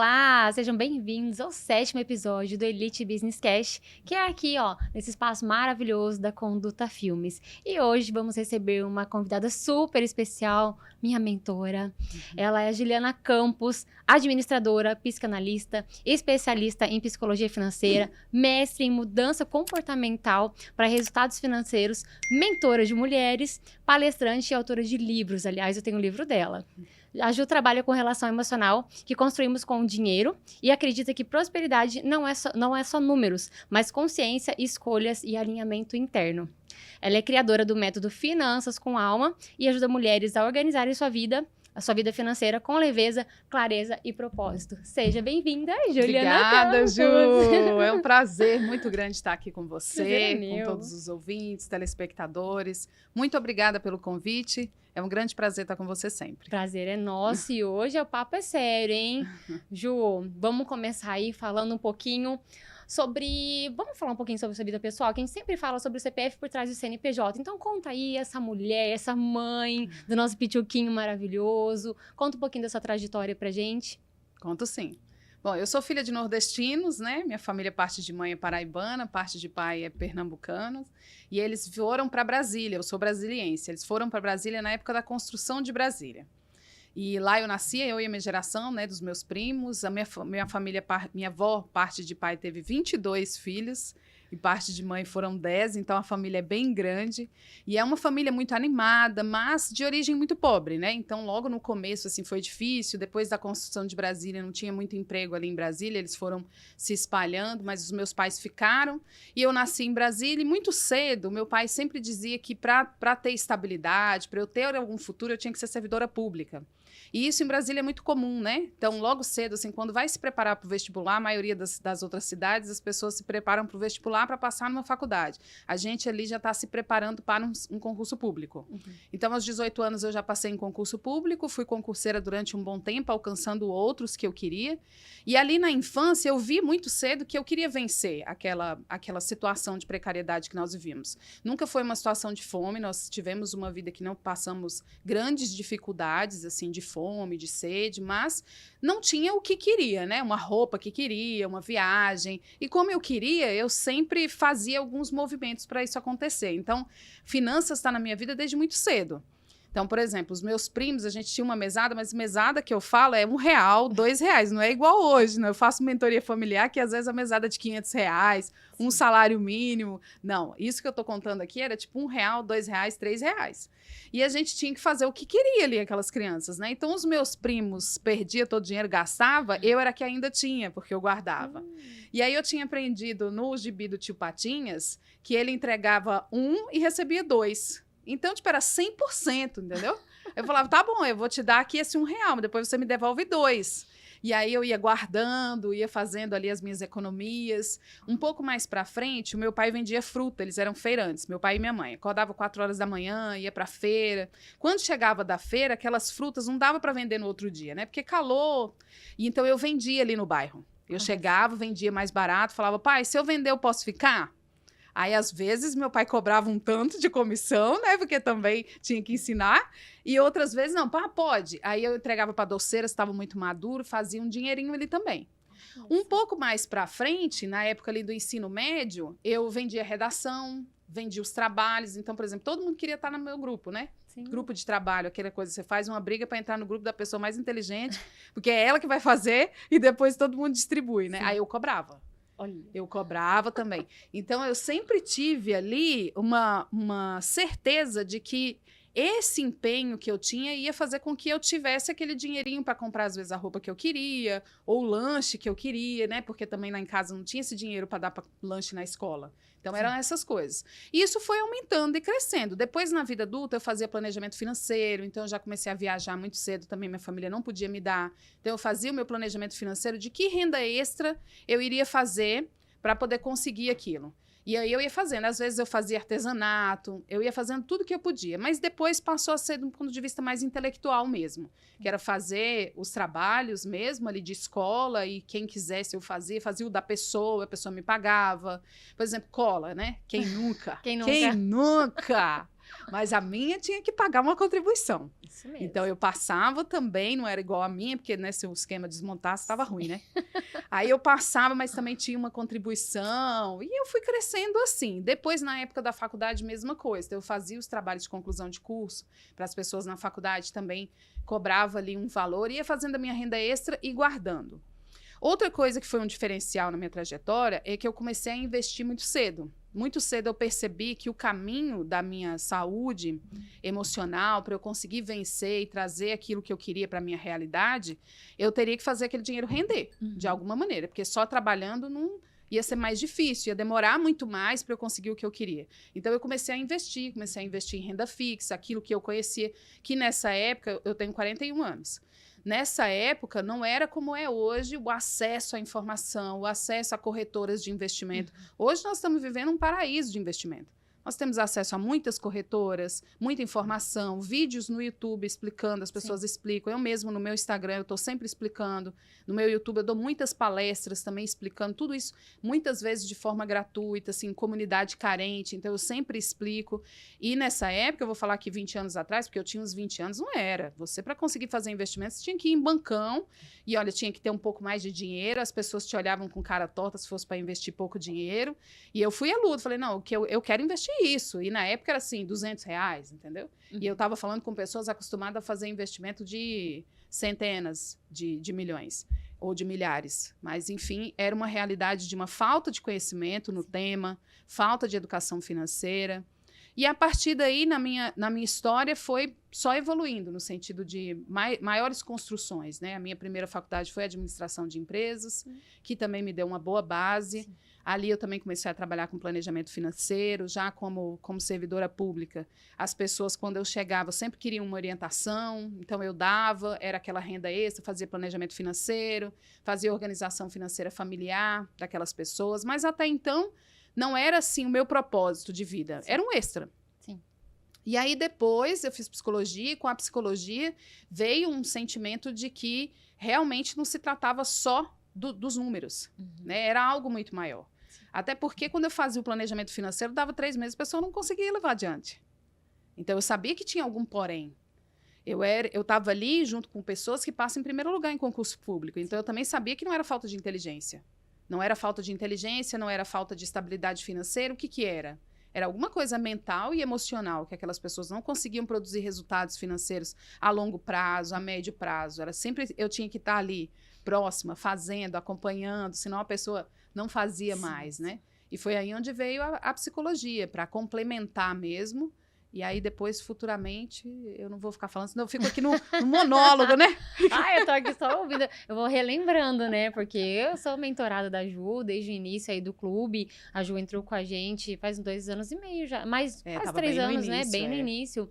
Olá, sejam bem-vindos ao 7º episódio do Elite Business Cash, que é aqui, ó, nesse espaço maravilhoso da Conduta Filmes. E hoje vamos receber uma convidada super especial, minha mentora. Ela é a Juliana Campos, administradora, psicanalista, especialista em psicologia financeira, mestre em mudança comportamental para resultados financeiros, mentora de mulheres, palestrante e autora de livros. Aliás, eu tenho um livro dela. A Ju trabalha com relação emocional, que construímos com o dinheiro, e acredita que prosperidade não é só números, mas consciência, escolhas e alinhamento interno. Ela é criadora do método Finanças com Alma e ajuda mulheres a organizarem a sua vida financeira com leveza, clareza e propósito. Seja bem-vinda, Juliana Obrigada, Campos. Ju! É um prazer muito grande estar aqui com você, com todos os ouvintes, telespectadores. Muito obrigada pelo convite. É um grande prazer estar com você sempre. Prazer é nosso e hoje o papo é sério, hein? Ju, vamos começar aí falando um pouquinho sobre... Vamos falar um pouquinho sobre a sua vida pessoal, que a gente sempre fala sobre o CPF por trás do CNPJ. Então conta aí essa mulher, essa mãe do nosso pituquinho maravilhoso. Conta um pouquinho dessa trajetória pra gente. Conto sim. Bom, eu sou filha de nordestinos, né? Minha família, parte de mãe é paraibana, parte de pai é pernambucano. E eles foram para Brasília, eu sou brasiliense. Eles foram para Brasília na época da construção de Brasília. E lá eu nasci, eu e a minha geração, né, dos meus primos. A minha família, minha avó, parte de pai, teve 22 filhos. E parte de mãe foram 10, então a família é bem grande. E é uma família muito animada, mas de origem muito pobre, né? Então, logo no começo, assim, foi difícil. Depois da construção de Brasília, não tinha muito emprego ali em Brasília. Eles foram se espalhando, mas os meus pais ficaram. E eu nasci em Brasília e muito cedo, meu pai sempre dizia que para ter estabilidade, para eu ter algum futuro, eu tinha que ser servidora pública. E isso em Brasília é muito comum, né? Então, logo cedo, assim, quando vai se preparar para o vestibular, a maioria das outras cidades, as pessoas se preparam para o vestibular para passar numa faculdade. A gente ali já está se preparando para um concurso público. Uhum. Então, aos 18 anos, eu já passei em concurso público, fui concurseira durante um bom tempo, alcançando outros que eu queria. E ali na infância, eu vi muito cedo que eu queria vencer aquela situação de precariedade que nós vivíamos. Nunca foi uma situação de fome, nós tivemos uma vida que não passamos grandes dificuldades, assim, de fome, de sede, mas não tinha o que queria, né? Uma roupa que queria, uma viagem. E como eu queria, eu sempre fazia alguns movimentos para isso acontecer. Então, finanças está na minha vida desde muito cedo. Então, por exemplo, os meus primos, a gente tinha uma mesada, mas mesada que eu falo é R$1, R$2, não é igual hoje, né? Eu faço mentoria familiar, que às vezes a mesada é de R$500, um salário mínimo. Não, isso que eu tô contando aqui era tipo R$1, R$2, R$3. E a gente tinha que fazer o que queria ali, aquelas crianças, né? Então, os meus primos perdiam todo o dinheiro, gastava, eu era que ainda tinha, porque eu guardava. E aí eu tinha aprendido no gibi do Tio Patinhas que ele entregava 1 e recebia 2. Então, tipo, era 100%, entendeu? Eu falava, tá bom, eu vou te dar aqui esse R$1, mas depois você me devolve 2. E aí eu ia guardando, ia fazendo ali as minhas economias. Um pouco mais pra frente, o meu pai vendia fruta, eles eram feirantes, meu pai e minha mãe. Acordava 4 horas da manhã, ia pra feira. Quando chegava da feira, aquelas frutas não dava pra vender no outro dia, né? Porque calor. E então eu vendia ali no bairro. Eu chegava, vendia mais barato, falava, pai, se eu vender, eu posso ficar? Aí, às vezes, meu pai cobrava um tanto de comissão, né? Porque também tinha que ensinar. E outras vezes, não, pá, pode. Aí eu entregava para doceiras, estava muito maduro, fazia um dinheirinho ali também. Um pouco mais para frente, na época ali do ensino médio, eu vendia redação, vendia os trabalhos. Então, por exemplo, todo mundo queria estar no meu grupo, né? Sim. Grupo de trabalho, aquela coisa, você faz uma briga para entrar no grupo da pessoa mais inteligente, porque é ela que vai fazer e depois todo mundo distribui, né? Sim. Aí eu cobrava. Eu cobrava também. Então, eu sempre tive ali uma certeza de que esse empenho que eu tinha ia fazer com que eu tivesse aquele dinheirinho para comprar, às vezes, a roupa que eu queria, ou o lanche que eu queria, né? Porque também lá em casa não tinha esse dinheiro para dar para lanche na escola. Então, eram essas coisas. E isso foi aumentando e crescendo. Depois, na vida adulta, eu fazia planejamento financeiro, então eu já comecei a viajar muito cedo também, minha família não podia me dar. Então, eu fazia o meu planejamento financeiro de que renda extra eu iria fazer para poder conseguir aquilo. E aí eu ia fazendo, às vezes eu fazia artesanato, eu ia fazendo tudo que eu podia, mas depois passou a ser de um ponto de vista mais intelectual mesmo, que era fazer os trabalhos mesmo ali de escola e quem quisesse eu fazia o da pessoa, a pessoa me pagava. Por exemplo, cola, né? Quem nunca? Quem nunca? Quem nunca? Mas a minha tinha que pagar uma contribuição. Isso mesmo. Então, eu passava também, não era igual a minha, porque né, se o esquema desmontasse, estava ruim, né? Aí eu passava, mas também tinha uma contribuição. E eu fui crescendo assim. Depois, na época da faculdade, mesma coisa. Então, eu fazia os trabalhos de conclusão de curso para as pessoas na faculdade também, cobrava ali um valor, ia fazendo a minha renda extra e guardando. Outra coisa que foi um diferencial na minha trajetória é que eu comecei a investir muito cedo. Muito cedo eu percebi que o caminho da minha saúde emocional, para eu conseguir vencer e trazer aquilo que eu queria para a minha realidade, eu teria que fazer aquele dinheiro render, de alguma maneira, porque só trabalhando não ia ser mais difícil, ia demorar muito mais para eu conseguir o que eu queria. Então, eu comecei a investir em renda fixa, aquilo que eu conhecia, que nessa época, eu tenho 41 anos. Nessa época, não era como é hoje o acesso à informação, o acesso a corretoras de investimento. Hoje, nós estamos vivendo um paraíso de investimento. Nós temos acesso a muitas corretoras, muita informação, vídeos no YouTube explicando, as pessoas explicam. Eu mesmo, no meu Instagram, eu estou sempre explicando. No meu YouTube, eu dou muitas palestras também explicando tudo isso, muitas vezes de forma gratuita, assim, comunidade carente. Então, eu sempre explico. E nessa época, eu vou falar que 20 anos atrás, porque eu tinha uns 20 anos, não era. Você, para conseguir fazer investimentos, você tinha que ir em bancão e, olha, tinha que ter um pouco mais de dinheiro. As pessoas te olhavam com cara torta se fosse para investir pouco dinheiro. E eu fui à luta, falei, não, eu quero investir isso. E na época era assim, R$200, entendeu? E eu estava falando com pessoas acostumadas a fazer investimento de centenas de milhões ou de milhares. Mas, enfim, era uma realidade de uma falta de conhecimento no tema, falta de educação financeira. E a partir daí, na minha história, foi só evoluindo, no sentido de maiores construções, né? A minha primeira faculdade foi administração de empresas, que também me deu uma boa base. Sim. Ali eu também comecei a trabalhar com planejamento financeiro, já como servidora pública. As pessoas, quando eu chegava, sempre queriam uma orientação, então eu dava, era aquela renda extra, fazia planejamento financeiro, fazia organização financeira familiar daquelas pessoas, mas até então não era assim o meu propósito de vida, era um extra. Sim. E aí depois eu fiz psicologia e com a psicologia veio um sentimento de que realmente não se tratava só dos números, né? Era algo muito maior. Sim. Até porque quando eu fazia o planejamento financeiro, dava 3 meses, a pessoa não conseguia levar adiante. Então eu sabia que tinha algum porém. Eu estava ali junto com pessoas que passam em primeiro lugar em concurso público, então eu também sabia que não era falta de inteligência. Não era falta de inteligência, não era falta de estabilidade financeira, o que era? Era alguma coisa mental e emocional, que aquelas pessoas não conseguiam produzir resultados financeiros a longo prazo, a médio prazo. Era sempre, eu tinha que estar ali, próxima, fazendo, acompanhando, senão a pessoa não fazia mais, né? E foi aí onde veio a psicologia, para complementar mesmo. E aí, depois, futuramente, eu não vou ficar falando, senão eu fico aqui no monólogo, né? Eu tô aqui só ouvindo. Eu vou relembrando, né? Porque eu sou mentorada da Ju, desde o início aí do clube. A Ju entrou com a gente faz 2 anos e meio já. Quase 3 anos, né? Bem no início.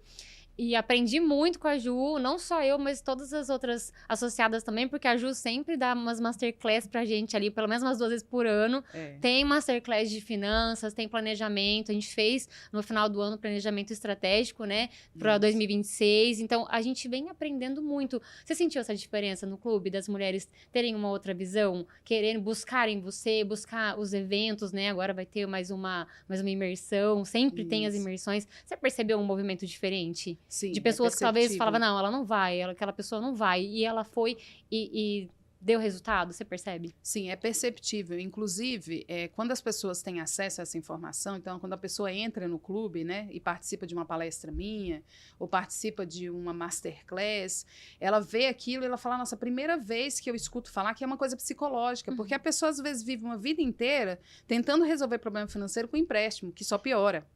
E aprendi muito com a Ju, não só eu, mas todas as outras associadas também, porque a Ju sempre dá umas masterclass pra gente ali, pelo menos umas 2 vezes por ano. Tem masterclass de finanças, tem planejamento. A gente fez no final do ano planejamento estratégico, né, para 2026. Então, a gente vem aprendendo muito. Você sentiu essa diferença no clube, das mulheres terem uma outra visão, querendo buscarem você, buscar os eventos, né? Agora vai ter mais uma imersão, sempre tem as imersões. Você percebeu um movimento diferente? Sim, de pessoas que talvez falavam, não, ela não vai, aquela pessoa não vai. E ela foi e deu resultado, você percebe? Sim, é perceptível. Inclusive, quando as pessoas têm acesso a essa informação, então, quando a pessoa entra no clube, né, e participa de uma palestra minha, ou participa de uma masterclass, ela vê aquilo e ela fala, nossa, primeira vez que eu escuto falar que é uma coisa psicológica, porque a pessoa, às vezes, vive uma vida inteira tentando resolver problema financeiro com empréstimo, que só piora.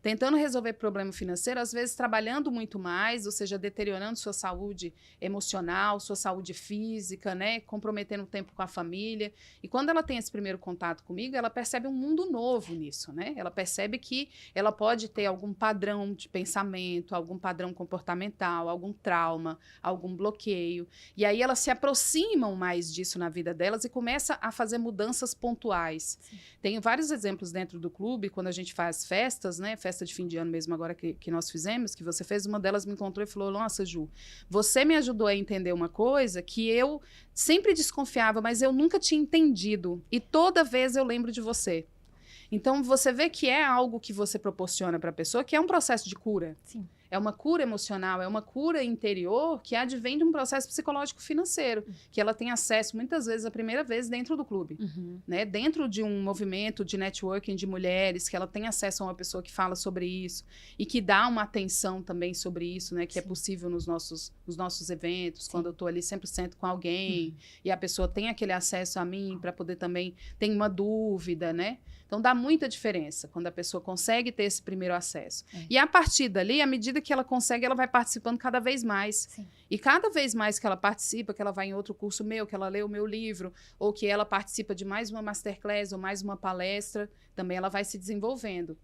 Tentando resolver problema financeiro, às vezes, trabalhando muito mais, ou seja, deteriorando sua saúde emocional, sua saúde física, né, comprometendo o tempo com a família. E quando ela tem esse primeiro contato comigo, ela percebe um mundo novo nisso, né? Ela percebe que ela pode ter algum padrão de pensamento, algum padrão comportamental, algum trauma, algum bloqueio. E aí elas se aproximam mais disso na vida delas e começa a fazer mudanças pontuais. Sim. Tenho vários exemplos dentro do clube, quando a gente faz festas, né? Festa de fim de ano mesmo agora que nós fizemos, que você fez, uma delas me encontrou e falou, nossa, Ju, você me ajudou a entender uma coisa que eu sempre desconfiava, mas eu nunca tinha entendido. E toda vez eu lembro de você. Então, você vê que é algo que você proporciona para a pessoa, que é um processo de cura. Sim. É uma cura emocional, é uma cura interior que advém de um processo psicológico financeiro, que ela tem acesso, muitas vezes, a primeira vez dentro do clube. Né? Dentro de um movimento de networking de mulheres, que ela tem acesso a uma pessoa que fala sobre isso e que dá uma atenção também sobre isso, né? Que é possível nos nossos eventos, quando eu estou ali 100% com alguém e a pessoa tem aquele acesso a mim para poder também ter uma dúvida, né? Então, dá muita diferença quando a pessoa consegue ter esse primeiro acesso. E a partir dali, à medida que ela consegue, ela vai participando cada vez mais. Sim. E cada vez mais que ela participa, que ela vai em outro curso meu, que ela lê o meu livro, ou que ela participa de mais uma masterclass ou mais uma palestra, também ela vai se desenvolvendo.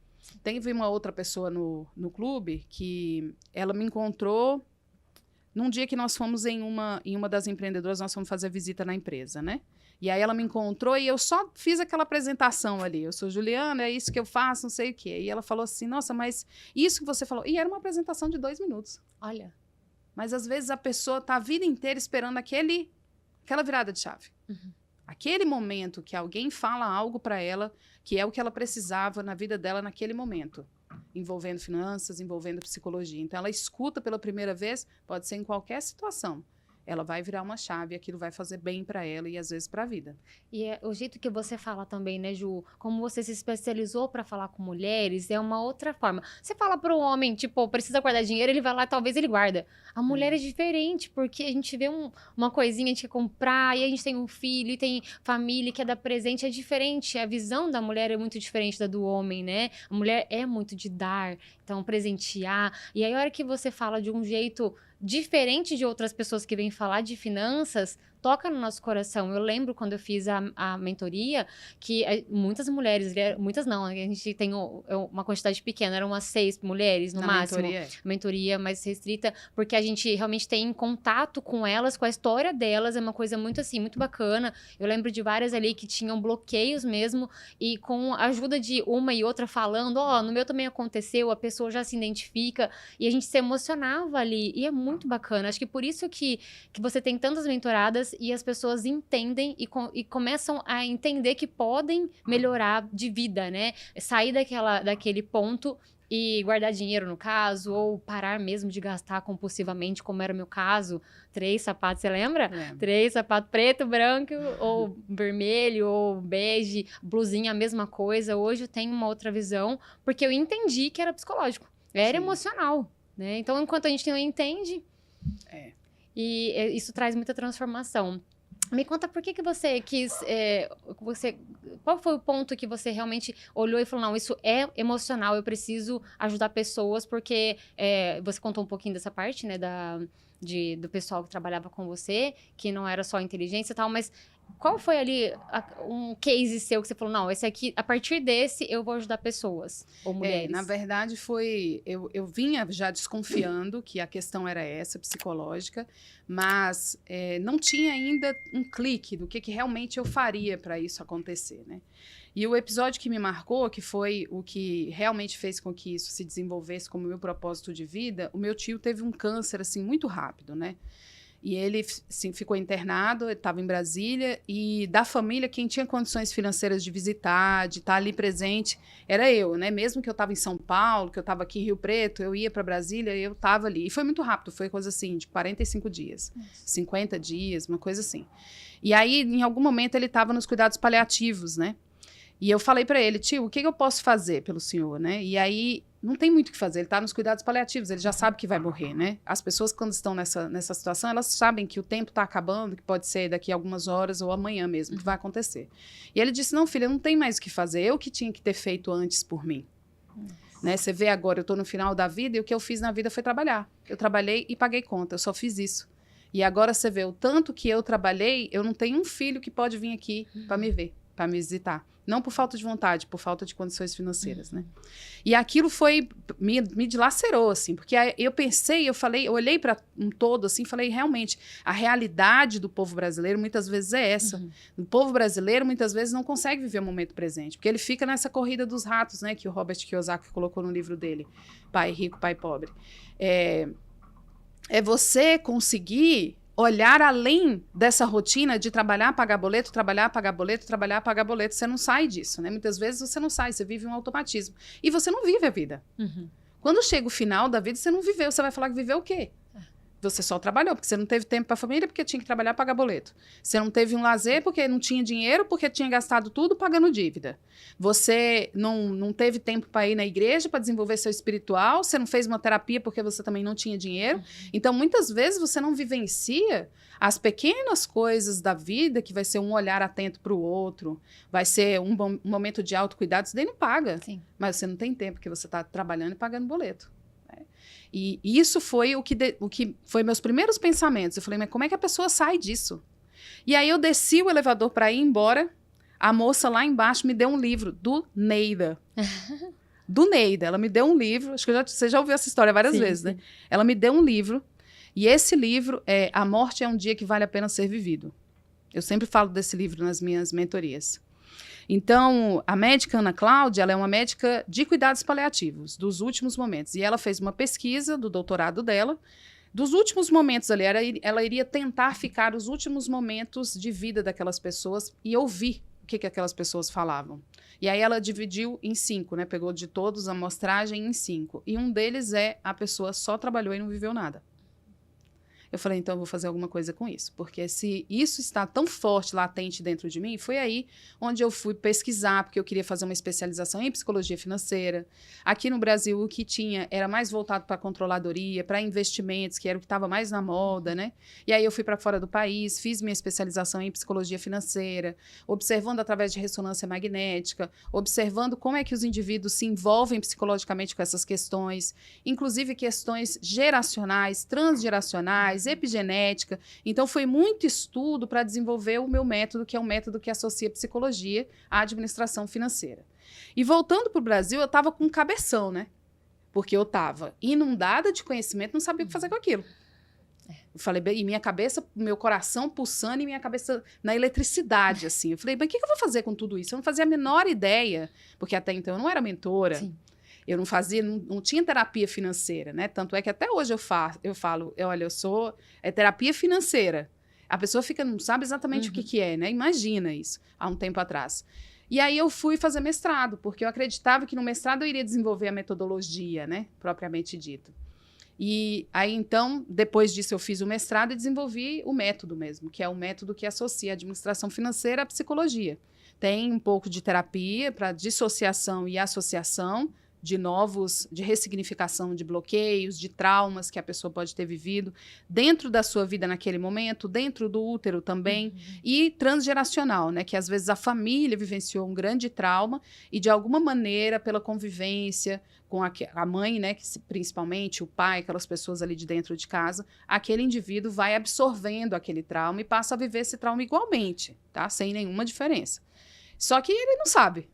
Teve uma outra pessoa no clube que ela me encontrou num dia que nós fomos em uma das empreendedoras, nós fomos fazer visita na empresa, né? E aí ela me encontrou e eu só fiz aquela apresentação ali. Eu sou Juliana, é isso que eu faço, não sei o quê. E ela falou assim, nossa, mas isso que você falou... E era uma apresentação de 2 minutos. Olha. Mas às vezes a pessoa tá a vida inteira esperando aquela virada de chave. Aquele momento que alguém fala algo para ela, que é o que ela precisava na vida dela naquele momento. Envolvendo finanças, envolvendo psicologia. Então ela escuta pela primeira vez, pode ser em qualquer situação. Ela vai virar uma chave, aquilo vai fazer bem para ela e às vezes para a vida. E é o jeito que você fala também, né, Ju? Como você se especializou para falar com mulheres, é uma outra forma. Você fala para o homem, tipo, precisa guardar dinheiro, ele vai lá, talvez ele guarda. A mulher é diferente, porque a gente vê uma coisinha, a gente quer comprar, e a gente tem um filho, e tem família, quer dar presente, é diferente. A visão da mulher é muito diferente da do homem, né? A mulher é muito de dar, então presentear. E aí, a hora que você fala de um jeito diferente de outras pessoas que vêm falar de finanças, toca no nosso coração. Eu lembro quando eu fiz a mentoria, que muitas mulheres, muitas não, a gente tem uma quantidade pequena, eram umas 6 mulheres no máximo. A mentoria mais restrita, porque a gente realmente tem contato com elas, com a história delas, é uma coisa muito assim, muito bacana. Eu lembro de várias ali que tinham bloqueios mesmo, e com a ajuda de uma e outra falando, no meu também aconteceu, a pessoa já se identifica, e a gente se emocionava ali, e é muito bacana. Acho que por isso que você tem tantas mentoradas e as pessoas entendem e começam a entender que podem melhorar de vida, né? Sair daquele ponto e guardar dinheiro, no caso, ou parar mesmo de gastar compulsivamente, como era o meu caso. 3 sapatos, você lembra? 3 sapatos, preto, branco, ou vermelho, ou bege, blusinha, a mesma coisa. Hoje eu tenho uma outra visão, porque eu entendi que era psicológico, era emocional, né? Então, enquanto a gente não entende... E isso traz muita transformação. Me conta por que você quis... qual foi o ponto que você realmente olhou e falou, não, isso é emocional, eu preciso ajudar pessoas, porque você contou um pouquinho dessa parte, né, do pessoal que trabalhava com você, que não era só inteligência e tal, mas qual foi ali um case seu que você falou, não, esse aqui, a partir desse, eu vou ajudar pessoas ou mulheres? Na verdade, eu vinha já desconfiando que a questão era essa, psicológica, mas não tinha ainda um clique do que realmente eu faria para isso acontecer, né? E o episódio que me marcou, que foi o que realmente fez com que isso se desenvolvesse como meu propósito de vida, o meu tio teve um câncer, assim, muito rápido, né? E ele, sim, ficou internado, estava em Brasília, e da família, quem tinha condições financeiras de visitar, de estar ali presente, era eu, né? Mesmo que eu estava em São Paulo, que eu estava aqui em Rio Preto, eu ia para Brasília e eu estava ali. E foi muito rápido, foi coisa assim, de 45 dias, 50 dias, uma coisa assim. E aí, em algum momento, ele estava nos cuidados paliativos, né? E eu falei para ele, tio, o que eu posso fazer pelo senhor, né? E aí, não tem muito o que fazer, ele está nos cuidados paliativos, ele já sabe que vai morrer, né? As pessoas, quando estão nessa situação, elas sabem que o tempo está acabando, que pode ser daqui a algumas horas ou amanhã mesmo que vai acontecer. E ele disse, não, filha, não tem mais o que fazer, eu que tinha que ter feito antes por mim. Né? Você vê agora, eu estou no final da vida e o que eu fiz na vida foi trabalhar. Eu trabalhei e paguei conta, eu só fiz isso. E agora você vê o tanto que eu trabalhei, eu não tenho um filho que pode vir aqui para me ver, para me visitar. Não por falta de vontade, por falta de condições financeiras, né? E aquilo me dilacerou, assim, porque eu pensei, eu olhei para um todo, assim, falei, realmente, a realidade do povo brasileiro muitas vezes é essa. O povo brasileiro muitas vezes não consegue viver o momento presente, porque ele fica nessa corrida dos ratos, né, que o Robert Kiyosaki colocou no livro dele, Pai Rico, Pai Pobre. É você conseguir olhar além dessa rotina de trabalhar, pagar boleto, trabalhar, pagar boleto, trabalhar, pagar boleto. Você não sai disso, né? Muitas vezes você não sai, você vive um automatismo. E você não vive a vida. Quando chega o final da vida, você não viveu. Você vai falar que viveu o quê? Você só trabalhou, porque você não teve tempo para a família, porque tinha que trabalhar, pagar boleto. Você não teve um lazer, porque não tinha dinheiro, porque tinha gastado tudo pagando dívida. Você não teve tempo para ir na igreja, para desenvolver seu espiritual. Você não fez uma terapia, porque você também não tinha dinheiro. Então, muitas vezes, você não vivencia as pequenas coisas da vida, que vai ser um olhar atento para o outro, vai ser um momento de autocuidado. Isso daí não paga. Sim. Mas você não tem tempo, porque você está trabalhando e pagando boleto. E isso foi o que foi meus primeiros pensamentos. Eu falei, mas como é que a pessoa sai disso? E aí eu desci o elevador para ir embora. A moça lá embaixo me deu um livro do Neida. Do Neida. Ela me deu um livro. Acho que você já ouviu essa história várias vezes, né? Ela me deu um livro. E esse livro é A Morte é um Dia que Vale a Pena Ser Vivido. Eu sempre falo desse livro nas minhas mentorias. Então, a médica Ana Cláudia, ela é uma médica de cuidados paliativos, dos últimos momentos. E ela fez uma pesquisa do doutorado dela, dos últimos momentos ali. Ela iria tentar ficar os últimos momentos de vida daquelas pessoas e ouvir o que aquelas pessoas falavam. E aí ela dividiu em 5, né? Pegou de todos a amostragem em 5. E um deles é a pessoa só trabalhou e não viveu nada. Eu falei, então eu vou fazer alguma coisa com isso. Porque se isso está tão forte, latente dentro de mim, foi aí onde eu fui pesquisar, porque eu queria fazer uma especialização em psicologia financeira. Aqui no Brasil, o que tinha era mais voltado para a controladoria, para investimentos, que era o que estava mais na moda, né? E aí eu fui para fora do país, fiz minha especialização em psicologia financeira, observando através de ressonância magnética, observando como é que os indivíduos se envolvem psicologicamente com essas questões, inclusive questões geracionais, transgeracionais, epigenética. Então, foi muito estudo para desenvolver o meu método, que é um método que associa psicologia à administração financeira. E voltando para o Brasil, eu estava com um cabeção, né? Porque eu estava inundada de conhecimento, não sabia o que fazer com aquilo. Eu falei, e minha cabeça, meu coração pulsando e minha cabeça na eletricidade, assim. Eu falei, mas o que eu vou fazer com tudo isso? Eu não fazia a menor ideia, porque até então eu não era mentora. Sim. Eu não tinha terapia financeira, né? Tanto é que até hoje eu falo, olha, eu sou terapia financeira. A pessoa não sabe exatamente o que é, né? Imagina isso, há um tempo atrás. E aí eu fui fazer mestrado, porque eu acreditava que no mestrado eu iria desenvolver a metodologia, né? Propriamente dito. E aí, então, depois disso eu fiz o mestrado e desenvolvi o método mesmo, que é um método que associa a administração financeira à psicologia. Tem um pouco de terapia para dissociação e associação, de ressignificação de bloqueios, de traumas que a pessoa pode ter vivido dentro da sua vida naquele momento, dentro do útero também, e transgeracional, né, que às vezes a família vivenciou um grande trauma e de alguma maneira, pela convivência com a mãe, né, principalmente o pai, aquelas pessoas ali de dentro de casa, aquele indivíduo vai absorvendo aquele trauma e passa a viver esse trauma igualmente, tá? Sem nenhuma diferença. Só que ele não sabe.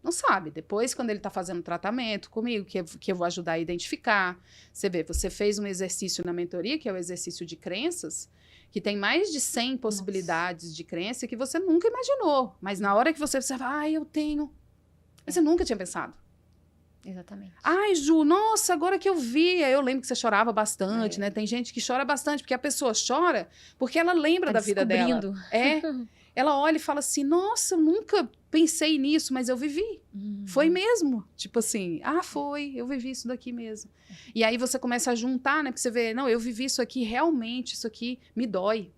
Não sabe. Depois, quando ele está fazendo tratamento comigo, que eu vou ajudar a identificar. Você vê, você fez um exercício na mentoria, que é o exercício de crenças, que tem mais de 100 possibilidades de crença que você nunca imaginou. Mas na hora que você fala, eu tenho. Mas você nunca tinha pensado. Exatamente. Ai, Ju, nossa, agora que eu vi. Eu lembro que você chorava bastante, né? Tem gente que chora bastante, porque a pessoa chora porque ela lembra da vida dela. Ela olha e fala assim, nossa, eu nunca pensei nisso, mas eu vivi. Foi mesmo. Tipo assim, eu vivi isso daqui mesmo. E aí você começa a juntar, né? Porque você vê, não, eu vivi isso aqui, realmente, isso aqui me dói.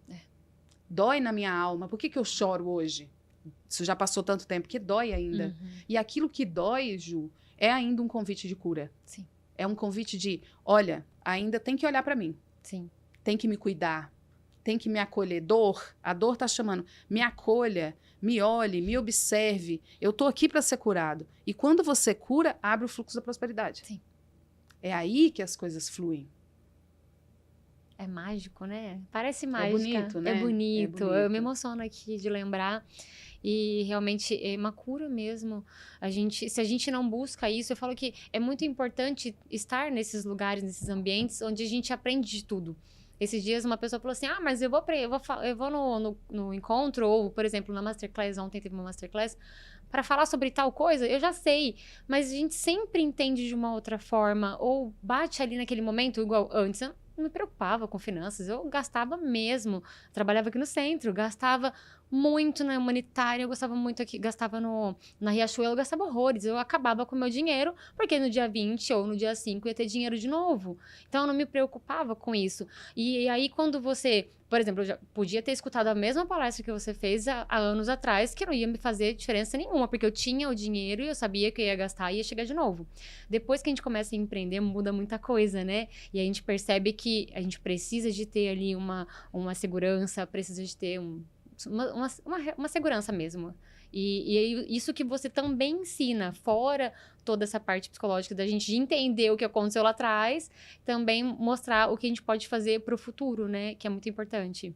Dói na minha alma. Por que eu choro hoje? Isso já passou tanto tempo, que dói ainda. E aquilo que dói, Ju, é ainda um convite de cura. Sim. É um convite de, olha, ainda tem que olhar para mim. Sim. Tem que me cuidar. Tem que me acolher. A dor tá chamando. Me acolha, me olhe, me observe. Eu tô aqui para ser curado. E quando você cura, abre o fluxo da prosperidade. Sim. É aí que as coisas fluem. É mágico, né? Parece mágica. É bonito, né? É bonito. Eu me emociono aqui de lembrar. E realmente é uma cura mesmo. Se a gente não busca isso, eu falo que é muito importante estar nesses lugares, nesses ambientes onde a gente aprende de tudo. Esses dias uma pessoa falou assim, mas eu vou no encontro, ou, por exemplo, na Masterclass, ontem teve uma Masterclass, para falar sobre tal coisa, eu já sei, mas a gente sempre entende de uma outra forma, ou bate ali naquele momento, igual antes, eu me preocupava com finanças, eu gastava mesmo. Trabalhava aqui no centro, gastava muito na humanitária, eu gostava muito aqui, gastava na Riachuelo, eu gastava horrores. Eu acabava com o meu dinheiro, porque no dia 20 ou no dia 5 ia ter dinheiro de novo. Então eu não me preocupava com isso. E aí quando você, por exemplo, eu já podia ter escutado a mesma palestra que você fez há anos atrás, que não ia me fazer diferença nenhuma, porque eu tinha o dinheiro e eu sabia que eu ia gastar e ia chegar de novo. Depois que a gente começa a empreender, muda muita coisa, né? E a gente percebe que a gente precisa de ter ali uma segurança, precisa de ter uma segurança mesmo. E é isso que você também ensina, fora toda essa parte psicológica da gente de entender o que aconteceu lá atrás, também mostrar o que a gente pode fazer para o futuro, né? Que é muito importante.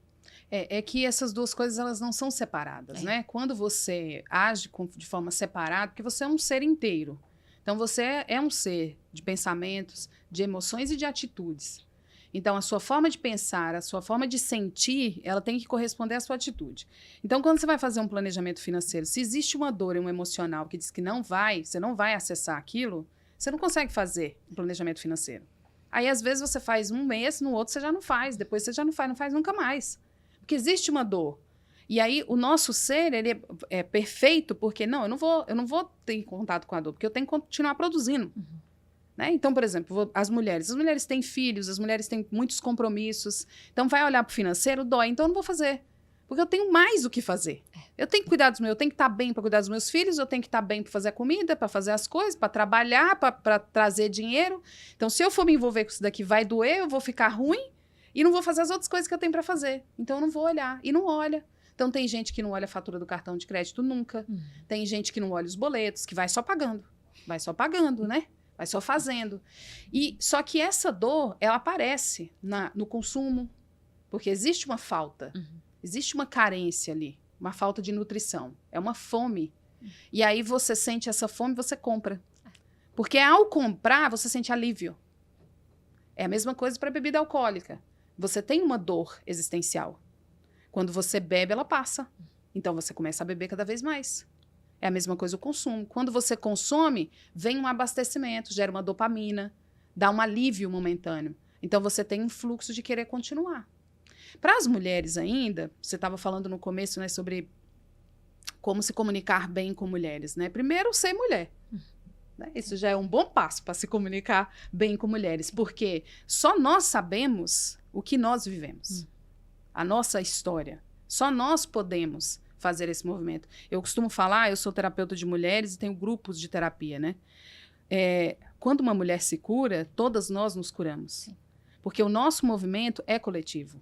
É que essas duas coisas, elas não são separadas, né? Quando você age de forma separada, porque você é um ser inteiro. Então, você é um ser de pensamentos, de emoções e de atitudes. Então, a sua forma de pensar, a sua forma de sentir, ela tem que corresponder à sua atitude. Então, quando você vai fazer um planejamento financeiro, se existe uma dor e um emocional que diz que você não vai acessar aquilo, você não consegue fazer um planejamento financeiro. Aí, às vezes, você faz um mês, no outro você já não faz, depois você já não faz nunca mais. Porque existe uma dor. E aí, o nosso ser, ele é perfeito, porque eu não vou ter contato com a dor, porque eu tenho que continuar produzindo. Né? Então, por exemplo, as mulheres têm filhos, as mulheres têm muitos compromissos. Então, vai olhar para o financeiro, dói. Então, eu não vou fazer. Porque eu tenho mais o que fazer. Eu tenho que cuidar dos meus, eu tenho que estar bem para cuidar dos meus filhos, eu tenho que estar bem para fazer a comida, para fazer as coisas, para trabalhar, para trazer dinheiro. Então, se eu for me envolver com isso daqui, vai doer, eu vou ficar ruim e não vou fazer as outras coisas que eu tenho para fazer. Então, eu não vou olhar. E não olha. Então, tem gente que não olha a fatura do cartão de crédito nunca. Tem gente que não olha os boletos, que vai só pagando. Vai só pagando, né? Vai só fazendo. Só que essa dor, ela aparece no consumo, porque existe uma falta, existe uma carência ali, uma falta de nutrição, é uma fome. E aí você sente essa fome, você compra. Porque ao comprar, você sente alívio. É a mesma coisa para bebida alcoólica. Você tem uma dor existencial. Quando você bebe, ela passa. Então você começa a beber cada vez mais. É a mesma coisa o consumo. Quando você consome, vem um abastecimento, gera uma dopamina, dá um alívio momentâneo. Então, você tem um fluxo de querer continuar. Para as mulheres ainda, você estava falando no começo, né, sobre como se comunicar bem com mulheres, né? Primeiro, ser mulher. Né? Isso já é um bom passo para se comunicar bem com mulheres, porque só nós sabemos o que nós vivemos, a nossa história. Só nós podemos fazer esse movimento. Eu costumo falar, eu sou terapeuta de mulheres e tenho grupos de terapia, né? Quando uma mulher se cura, todas nós nos curamos. Sim. Porque o nosso movimento é coletivo.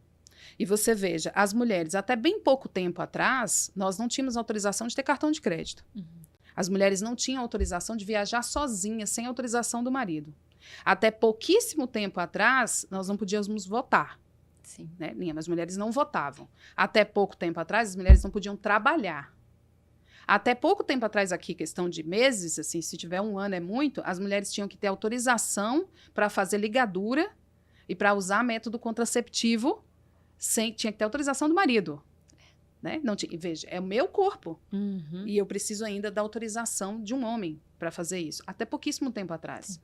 E você veja, as mulheres, até bem pouco tempo atrás, nós não tínhamos autorização de ter cartão de crédito. As mulheres não tinham autorização de viajar sozinhas, sem autorização do marido. Até pouquíssimo tempo atrás, nós não podíamos votar. Sim. Né? As mulheres não votavam. Até pouco tempo atrás, as mulheres não podiam trabalhar. Até pouco tempo atrás, aqui, questão de meses, assim, se tiver um ano é muito, as mulheres tinham que ter autorização para fazer ligadura e para usar método contraceptivo, tinha que ter autorização do marido. Né? Não tinha, veja, é o meu corpo. E eu preciso ainda da autorização de um homem para fazer isso. Até pouquíssimo tempo atrás. Sim.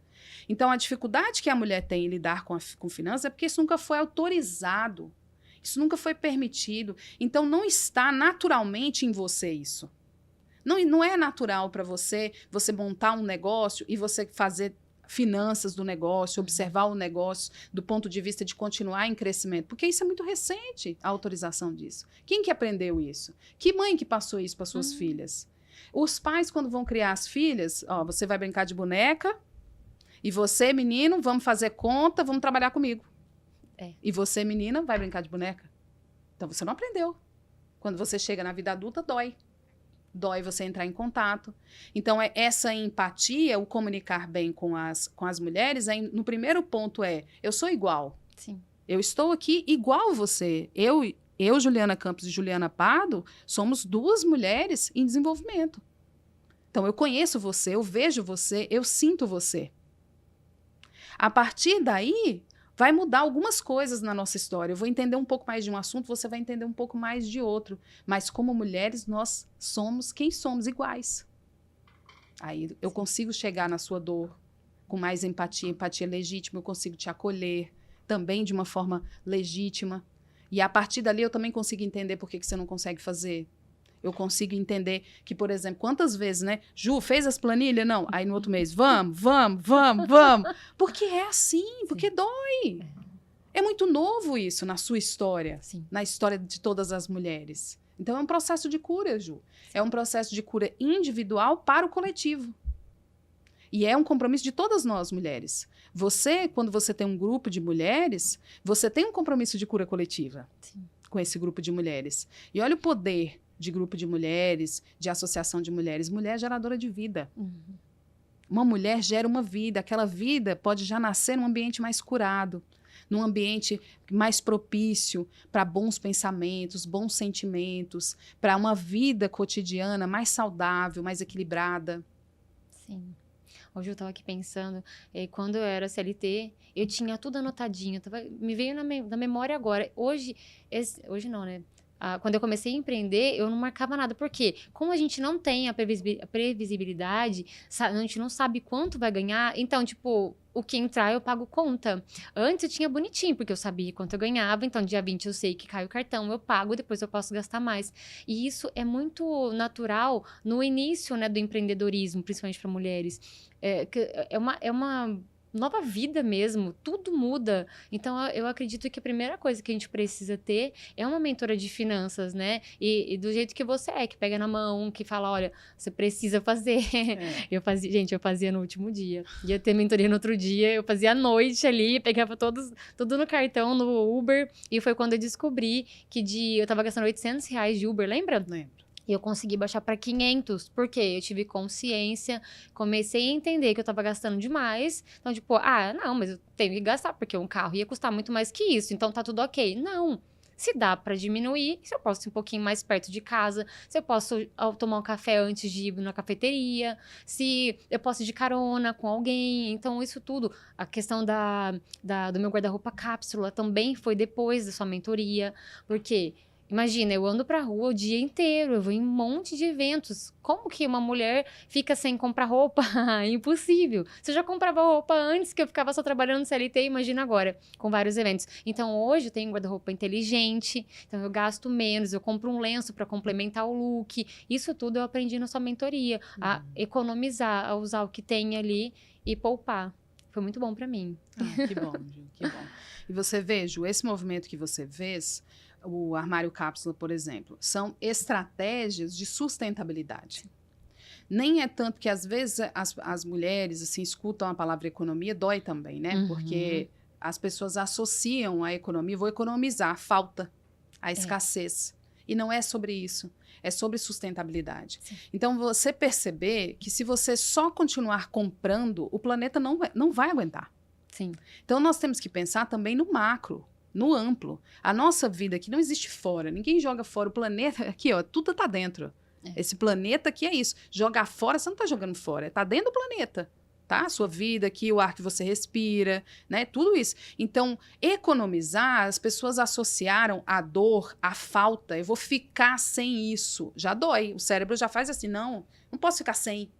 Então, a dificuldade que a mulher tem em lidar com finanças é porque isso nunca foi autorizado. Isso nunca foi permitido. Então, não está naturalmente em você isso. Não é natural para você montar um negócio e você fazer finanças do negócio, observar o negócio do ponto de vista de continuar em crescimento. Porque isso é muito recente, a autorização disso. Quem que aprendeu isso? Que mãe que passou isso para suas filhas? Os pais, quando vão criar as filhas, você vai brincar de boneca e você, menino, vamos fazer conta, vamos trabalhar comigo. E você, menina, vai brincar de boneca. Então, você não aprendeu. Quando você chega na vida adulta, dói. Dói você entrar em contato. Então, essa empatia, o comunicar bem com as mulheres, no primeiro ponto eu sou igual. Sim. Eu estou aqui igual você. Eu, Juliana Campos e Juliana Pardo, somos duas mulheres em desenvolvimento. Então, eu conheço você, eu vejo você, eu sinto você. A partir daí, vai mudar algumas coisas na nossa história. Eu vou entender um pouco mais de um assunto, você vai entender um pouco mais de outro. Mas como mulheres, nós somos quem somos, iguais. Aí eu consigo chegar na sua dor com mais empatia legítima, eu consigo te acolher, também de uma forma legítima. E a partir dali eu também consigo entender por que você não consegue fazer. Eu consigo entender que, por exemplo, quantas vezes, né? Ju, fez as planilhas? Não. Aí no outro mês, vamos. Porque é assim, porque dói. É muito novo isso na sua história, na história de todas as mulheres. Então é um processo de cura, Ju. É um processo de cura individual para o coletivo. E é um compromisso de todas nós, mulheres. Você, quando você tem um grupo de mulheres, você tem um compromisso de cura coletiva com esse grupo de mulheres. E olha o poder de grupo de mulheres, de associação de mulheres. Mulher é geradora de vida. Uma mulher gera uma vida. Aquela vida pode já nascer num ambiente mais curado, num ambiente mais propício para bons pensamentos, bons sentimentos, para uma vida cotidiana mais saudável, mais equilibrada. Sim. Hoje eu estava aqui pensando, quando eu era CLT, eu tinha tudo anotadinho, me veio na memória agora. Hoje não, né? Quando eu comecei a empreender, eu não marcava nada. Por quê? Como a gente não tem a previsibilidade, a gente não sabe quanto vai ganhar, então, tipo, o que entrar eu pago conta. Antes eu tinha bonitinho, porque eu sabia quanto eu ganhava, então dia 20 eu sei que cai o cartão, eu pago, depois eu posso gastar mais. E isso é muito natural no início, né, do empreendedorismo, principalmente para mulheres. É uma nova vida mesmo, tudo muda. Então, eu acredito que a primeira coisa que a gente precisa ter é uma mentora de finanças, né? E do jeito que você que pega na mão, que fala, olha, você precisa fazer. Eu fazia no último dia. Ia ter mentoria no outro dia, eu fazia à noite ali, pegava tudo no cartão, no Uber. E foi quando eu descobri que eu tava gastando R$ 800 de Uber, lembra? Lembro. E eu consegui baixar para 500, porque eu tive consciência, comecei a entender que eu tava gastando demais. Então, tipo, não, mas eu tenho que gastar, porque um carro ia custar muito mais que isso, então tá tudo ok. Não, se dá para diminuir, se eu posso ir um pouquinho mais perto de casa, se eu posso tomar um café antes de ir na cafeteria, se eu posso ir de carona com alguém. Então, isso tudo, a questão do meu guarda-roupa cápsula também foi depois da sua mentoria, porque... Imagina, eu ando pra rua o dia inteiro, eu vou em um monte de eventos. Como que uma mulher fica sem comprar roupa? Impossível. Se eu já comprava roupa antes, que eu ficava só trabalhando no CLT, imagina agora, com vários eventos. Então, hoje eu tenho um guarda-roupa inteligente, então eu gasto menos, eu compro um lenço para complementar o look. Isso tudo eu aprendi na sua mentoria, a economizar, a usar o que tem ali e poupar. Foi muito bom pra mim. Que bom, Ju, que bom. E você vê, Ju, esse movimento que você fez... O armário cápsula, por exemplo, são estratégias de sustentabilidade. Nem é tanto que, às vezes, as mulheres assim, escutam a palavra economia, dói também, né? Porque as pessoas associam a economia, vou economizar, a falta, a escassez. E não é sobre isso, é sobre sustentabilidade. Sim. Então, você perceber que se você só continuar comprando, o planeta não vai aguentar. Sim. Então, nós temos que pensar também no macro. No amplo. A nossa vida aqui não existe fora. Ninguém joga fora. O planeta, aqui, ó, tudo tá dentro. Esse planeta aqui é isso. Jogar fora, você não tá jogando fora. Tá dentro do planeta. Tá? A sua vida aqui, o ar que você respira, né? Tudo isso. Então, economizar, as pessoas associaram a dor, a falta. Eu vou ficar sem isso. Já dói. O cérebro já faz assim, não posso ficar sem.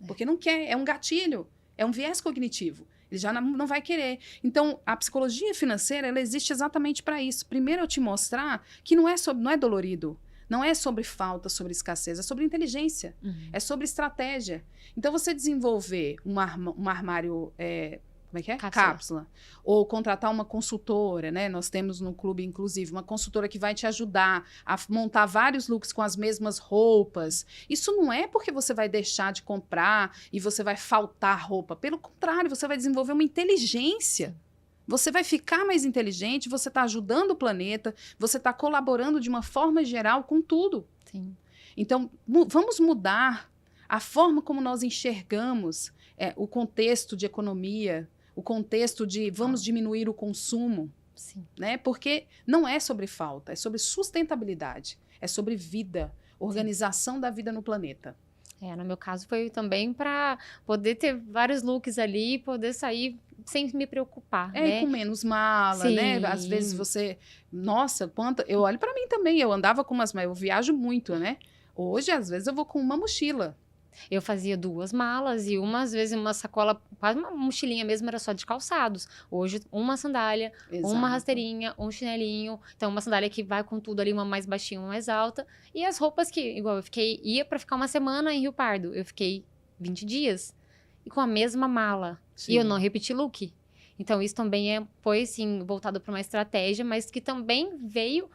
Porque não quer. É um gatilho. É um viés cognitivo. Ele já não vai querer. Então, a psicologia financeira, ela existe exatamente para isso. Primeiro, eu te mostrar que não é dolorido. Não é sobre falta, sobre escassez. É sobre inteligência. É sobre estratégia. Então, você desenvolver um armário... como é que é? Cápsula. Ou contratar uma consultora, né? Nós temos no clube, inclusive, uma consultora que vai te ajudar a montar vários looks com as mesmas roupas. Isso não é porque você vai deixar de comprar e você vai faltar roupa. Pelo contrário, você vai desenvolver uma inteligência. Você vai ficar mais inteligente, você está ajudando o planeta, você está colaborando de uma forma geral com tudo. Sim. Então, vamos mudar a forma como nós enxergamos o contexto de economia, o contexto de vamos diminuir o consumo. Sim. Né? Porque não é sobre falta, é sobre sustentabilidade, é sobre vida, organização da vida no planeta. No meu caso foi também para poder ter vários looks ali e poder sair sem me preocupar, né? Com menos mala, Sim. né? Às vezes você... Nossa, eu olho para mim também, eu andava com eu viajo muito, né? Hoje, às vezes, eu vou com uma mochila. Eu fazia 2 malas e às vezes uma sacola, quase uma mochilinha mesmo, era só de calçados. Hoje, uma sandália, uma Exato. rasteirinha, um chinelinho. Então, uma sandália que vai com tudo ali, uma mais baixinha, uma mais alta. E as roupas que, igual, ia pra ficar uma semana em Rio Pardo. Eu fiquei 20 dias e com a mesma mala. Sim. E eu não repeti look. Então, isso também foi, sim, voltado para uma estratégia, mas que também veio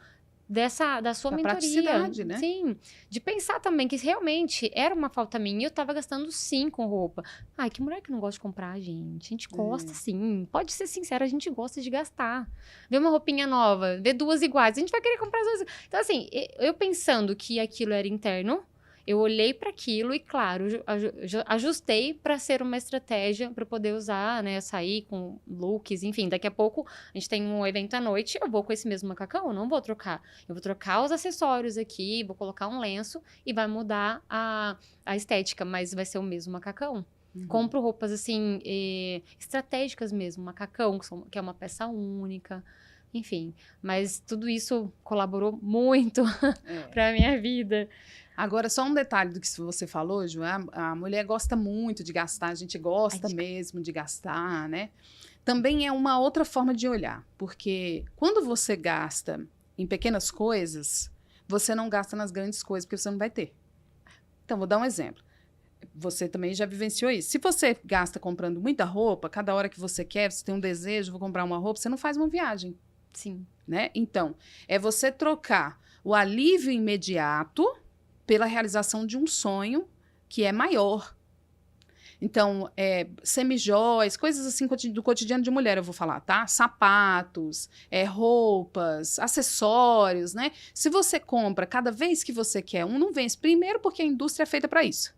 da sua Da mentoria. praticidade, né? Sim, de pensar também que realmente era uma falta minha e eu tava gastando sim com roupa. Ai, que mulher que não gosta de comprar, gente. A gente gosta sim. Pode ser sincera, a gente gosta de gastar. Ver uma roupinha nova, ver 2 iguais, a gente vai querer comprar as 2. Então, assim, eu pensando que aquilo era interno, eu olhei para aquilo e, claro, ajustei para ser uma estratégia para poder usar, né? Sair com looks, enfim. Daqui a pouco a gente tem um evento à noite, eu vou com esse mesmo macacão, eu não vou trocar. Eu vou trocar os acessórios aqui, vou colocar um lenço e vai mudar a estética, mas vai ser o mesmo macacão. Compro roupas, assim, estratégicas mesmo. Macacão, que é uma peça única. Enfim, mas tudo isso colaborou muito para minha vida. Agora, só um detalhe do que você falou, Ju, a mulher gosta muito de gastar, a gente gosta mesmo de gastar, né? Também é uma outra forma de olhar, porque quando você gasta em pequenas coisas, você não gasta nas grandes coisas, porque você não vai ter. Então, vou dar um exemplo. Você também já vivenciou isso. Se você gasta comprando muita roupa, cada hora que você quer, você tem um desejo, vou comprar uma roupa, você não faz uma viagem. Sim. Né? Então, é você trocar o alívio imediato pela realização de um sonho que é maior. Então, semijóias, coisas assim do cotidiano de mulher, eu vou falar, tá? Sapatos, roupas, acessórios, né? Se você compra cada vez que você quer não vence. Primeiro porque a indústria é feita para isso.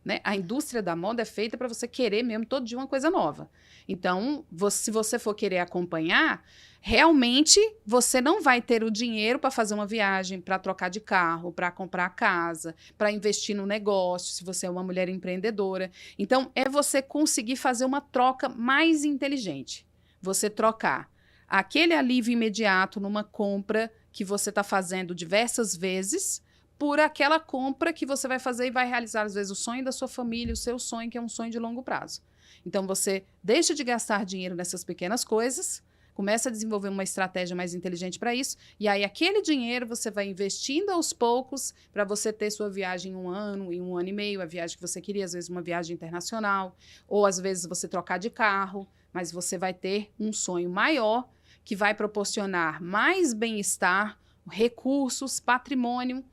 Né? A indústria da moda é feita para você querer mesmo todo dia uma coisa nova. Então, se você for querer acompanhar, realmente você não vai ter o dinheiro para fazer uma viagem, para trocar de carro, para comprar casa, para investir no negócio, se você é uma mulher empreendedora. Então, é você conseguir fazer uma troca mais inteligente. Você trocar aquele alívio imediato numa compra que você está fazendo diversas vezes por aquela compra que você vai fazer e vai realizar, às vezes, o sonho da sua família, o seu sonho, que é um sonho de longo prazo. Então, você deixa de gastar dinheiro nessas pequenas coisas, começa a desenvolver uma estratégia mais inteligente para isso, e aí aquele dinheiro você vai investindo aos poucos para você ter sua viagem em 1 ano, em 1 ano e meio, a viagem que você queria, às vezes uma viagem internacional, ou às vezes você trocar de carro, mas você vai ter um sonho maior que vai proporcionar mais bem-estar, recursos, patrimônio.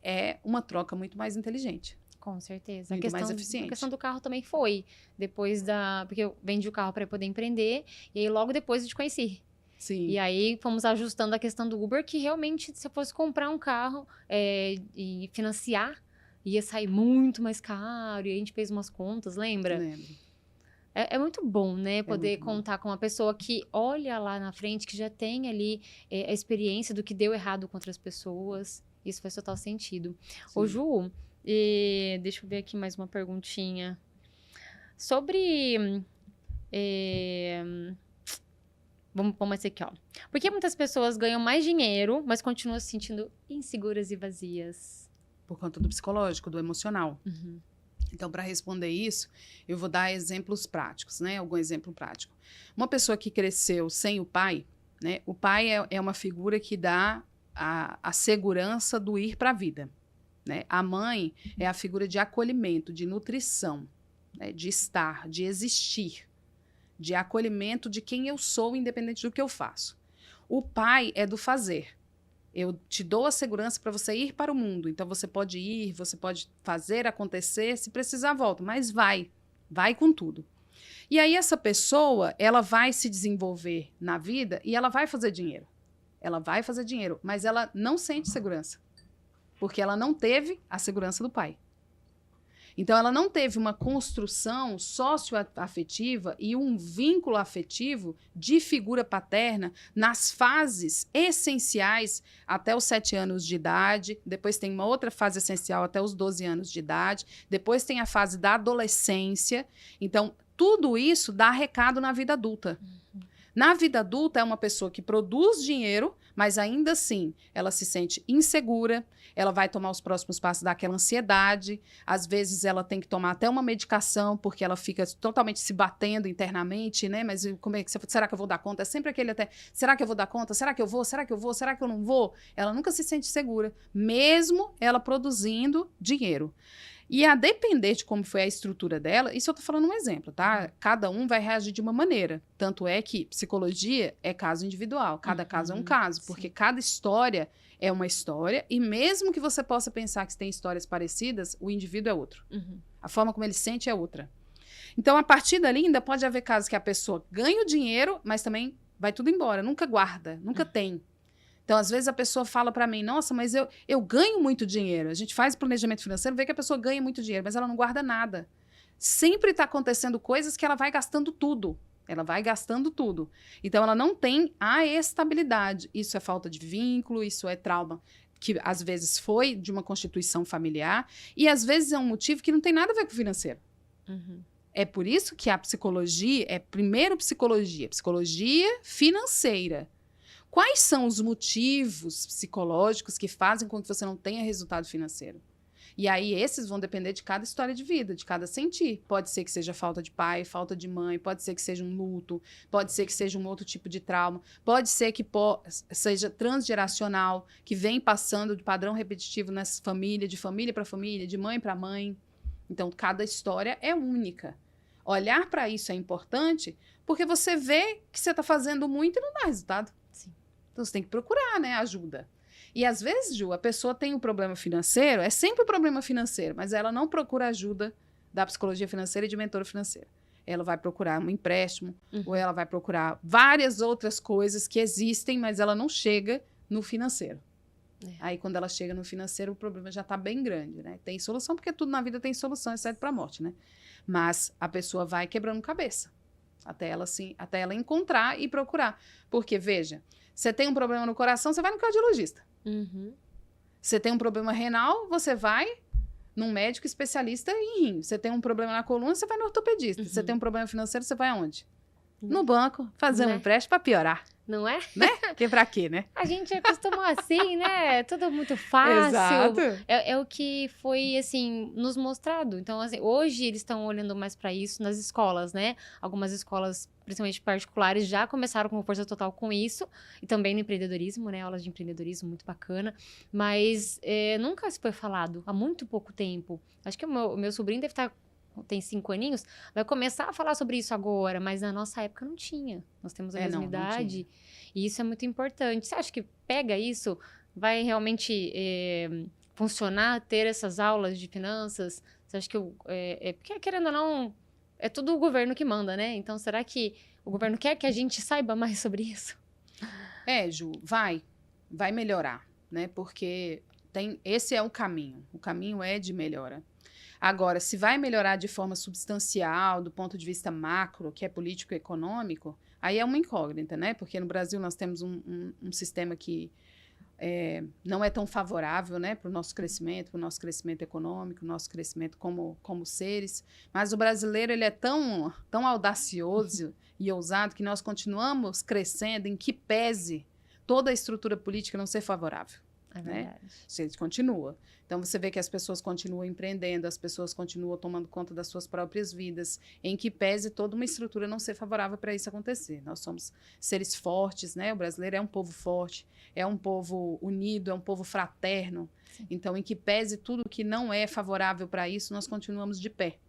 É uma troca muito mais inteligente. Com certeza. Muito mais eficiente. A questão do carro também foi. Depois porque eu vendi o carro para poder empreender, e aí logo depois eu te conheci. Sim. E aí fomos ajustando a questão do Uber, que realmente, se eu fosse comprar um carro e financiar, ia sair muito mais caro. E a gente fez umas contas, lembra? Lembro. É muito bom, né? Poder muito bom. contar com uma pessoa que olha lá na frente, que já tem ali a experiência do que deu errado com outras pessoas. Isso faz total sentido. Sim. Ô, Ju, deixa eu ver aqui mais uma perguntinha. Sobre... vamos esse aqui, ó. Por que muitas pessoas ganham mais dinheiro, mas continuam se sentindo inseguras e vazias? Por conta do psicológico, do emocional. Uhum. Então, para responder isso, eu vou dar exemplos práticos, né? Algum exemplo prático. Uma pessoa que cresceu sem o pai, né? O pai é uma figura que dá a segurança do ir para a vida. Né? A mãe é a figura de acolhimento, de nutrição, né? De estar, de existir, de acolhimento de quem eu sou, independente do que eu faço. O pai é do fazer. Eu te dou a segurança para você ir para o mundo. Então, você pode ir, você pode fazer acontecer, se precisar, volta. Mas vai com tudo. E aí, essa pessoa, ela vai se desenvolver na vida e ela vai fazer dinheiro. Ela vai fazer dinheiro, mas ela não sente segurança. Porque ela não teve a segurança do pai. Então, ela não teve uma construção socioafetiva e um vínculo afetivo de figura paterna nas fases essenciais até os 7 anos de idade. Depois tem uma outra fase essencial até os 12 anos de idade. Depois tem a fase da adolescência. Então, tudo isso dá recado na vida adulta. Na vida adulta, é uma pessoa que produz dinheiro, mas ainda assim, ela se sente insegura, ela vai tomar os próximos passos daquela ansiedade, às vezes ela tem que tomar até uma medicação, porque ela fica totalmente se batendo internamente, né? Mas como é que será que eu vou dar conta? É sempre aquele até, será que eu vou dar conta? Será que eu vou? Será que eu vou? Será que eu não vou? Ela nunca se sente segura, mesmo ela produzindo dinheiro. E a depender de como foi a estrutura dela, isso eu tô falando um exemplo, tá? Cada um vai reagir de uma maneira. Tanto é que psicologia é caso individual, cada caso é um caso, porque cada história é uma história, e mesmo que você possa pensar que tem histórias parecidas, o indivíduo é outro. A forma como ele sente é outra. Então, a partir dali, ainda pode haver casos que a pessoa ganha o dinheiro, mas também vai tudo embora, nunca guarda, nunca tem. Então, às vezes, a pessoa fala para mim, nossa, mas eu ganho muito dinheiro. A gente faz planejamento financeiro, vê que a pessoa ganha muito dinheiro, mas ela não guarda nada. Sempre está acontecendo coisas que ela vai gastando tudo. Ela vai gastando tudo. Então, ela não tem a estabilidade. Isso é falta de vínculo, isso é trauma, que às vezes foi de uma constituição familiar, e às vezes é um motivo que não tem nada a ver com o financeiro. É por isso que a psicologia é, primeiro, psicologia financeira. Quais são os motivos psicológicos que fazem com que você não tenha resultado financeiro? E aí, esses vão depender de cada história de vida, de cada sentir. Pode ser que seja falta de pai, falta de mãe, pode ser que seja um luto, pode ser que seja um outro tipo de trauma, pode ser que seja transgeracional, que vem passando de padrão repetitivo nessa família, de família para família, de mãe para mãe. Então, cada história é única. Olhar para isso é importante porque você vê que você está fazendo muito e não dá resultado. Então, você tem que procurar, né, ajuda. E, às vezes, Ju, a pessoa tem um problema financeiro, é sempre um problema financeiro, mas ela não procura ajuda da psicologia financeira e de mentora financeira. Ela vai procurar um empréstimo, ou ela vai procurar várias outras coisas que existem, mas ela não chega no financeiro. Aí, quando ela chega no financeiro, o problema já está bem grande, né? Tem solução, porque tudo na vida tem solução, exceto para a morte, né? Mas a pessoa vai quebrando cabeça, até ela encontrar e procurar. Porque, veja, você tem um problema no coração, você vai no cardiologista. Você tem um problema renal, você vai num médico especialista em rim. Você tem um problema na coluna, você vai no ortopedista. Você tem um problema financeiro, você vai aonde? No banco, fazer um empréstimo para piorar. Não é? Né? Que pra quê, né? A gente acostumou assim, né? Tudo muito fácil. Exato. É o que foi, assim, nos mostrado. Então, assim, hoje eles estão olhando mais para isso nas escolas, né? Algumas escolas, principalmente particulares, já começaram com força total com isso. E também no empreendedorismo, né? Aulas de empreendedorismo, muito bacana. Mas nunca se foi falado, há muito pouco tempo. Acho que o meu sobrinho deve estar... tem 5 aninhos, vai começar a falar sobre isso agora, mas na nossa época não tinha. Nós temos a mesma idade, e isso é muito importante. Você acha que pega isso, vai realmente funcionar, ter essas aulas de finanças? Você acha que, porque querendo ou não, é tudo o governo que manda, né? Então, será que o governo quer que a gente saiba mais sobre isso? Ju, vai melhorar, né? Porque esse é o caminho é de melhora. Agora, se vai melhorar de forma substancial, do ponto de vista macro, que é político e econômico, aí é uma incógnita, né? Porque no Brasil nós temos um sistema que não é tão favorável, né, para o nosso crescimento econômico, nosso crescimento como seres. Mas o brasileiro, ele é tão audacioso e ousado que nós continuamos crescendo em que pese toda a estrutura política não ser favorável. É verdade. Né? A gente continua. Então, você vê que as pessoas continuam empreendendo, as pessoas continuam tomando conta das suas próprias vidas, em que pese toda uma estrutura não ser favorável para isso acontecer. Nós somos seres fortes, né? O brasileiro é um povo forte, é um povo unido, é um povo fraterno. Sim. Então, em que pese tudo que não é favorável para isso, nós continuamos de pé.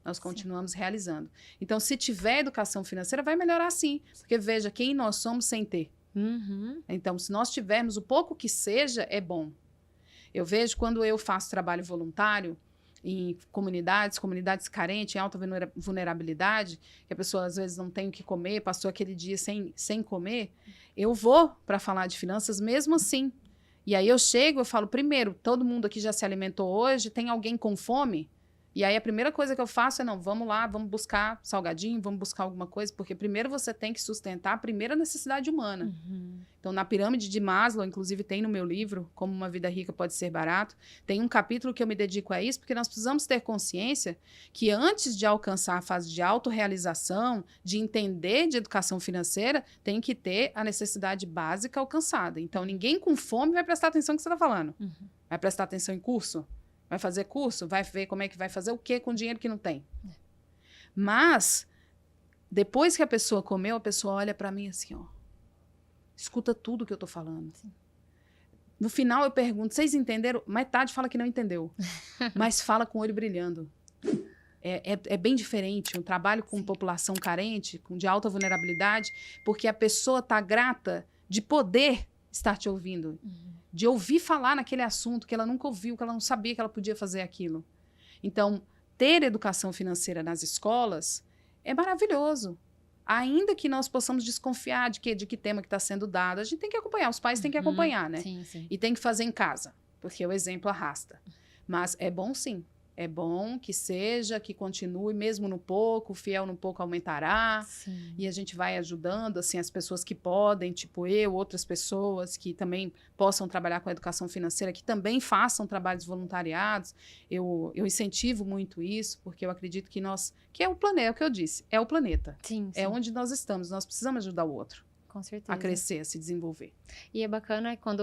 Nós continuamos realizando. Então, se tiver educação financeira, vai melhorar sim. Porque, veja, quem nós somos sem ter. Então, se nós tivermos o pouco que seja, é bom. Eu vejo quando eu faço trabalho voluntário em comunidades carentes, em alta vulnerabilidade, que a pessoa às vezes não tem o que comer, passou aquele dia sem comer, eu vou para falar de finanças mesmo assim. E aí eu chego, eu falo, primeiro, todo mundo aqui já se alimentou hoje, tem alguém com fome? E aí a primeira coisa que eu faço é, não, vamos lá, vamos buscar salgadinho, vamos buscar alguma coisa, porque primeiro você tem que sustentar a primeira necessidade humana. Então, na pirâmide de Maslow, inclusive tem no meu livro, Como uma Vida Rica Pode Ser Barato, tem um capítulo que eu me dedico a isso, porque nós precisamos ter consciência que antes de alcançar a fase de autorrealização, de entender de educação financeira, tem que ter a necessidade básica alcançada. Então, ninguém com fome vai prestar atenção no que você está falando. Vai prestar atenção em curso? Vai fazer curso? Vai ver como é que vai fazer o quê com dinheiro que não tem? Mas, depois que a pessoa comeu, a pessoa olha para mim assim, ó. Escuta tudo que eu tô falando. Sim. No final eu pergunto, vocês entenderam? Metade fala que não entendeu. Mas fala com o olho brilhando. É bem diferente um trabalho com população carente, de alta vulnerabilidade, porque a pessoa tá grata de poder estar te ouvindo. De ouvir falar naquele assunto que ela nunca ouviu, que ela não sabia que ela podia fazer aquilo. Então, ter educação financeira nas escolas é maravilhoso. Ainda que nós possamos desconfiar de que tema que está sendo dado, a gente tem que acompanhar, os pais têm que acompanhar, né? Sim, sim. E tem que fazer em casa, porque o exemplo arrasta. Mas é bom sim. É bom que seja, que continue, mesmo no pouco, o fiel no pouco aumentará. Sim. E a gente vai ajudando, assim, as pessoas que podem, tipo eu, outras pessoas que também possam trabalhar com a educação financeira, que também façam trabalhos voluntariados. Eu incentivo muito isso, porque eu acredito que é o planeta, é o que eu disse, é o planeta. Sim, sim. É onde nós estamos, nós precisamos ajudar o outro. Com certeza. A crescer, a se desenvolver. E é bacana quando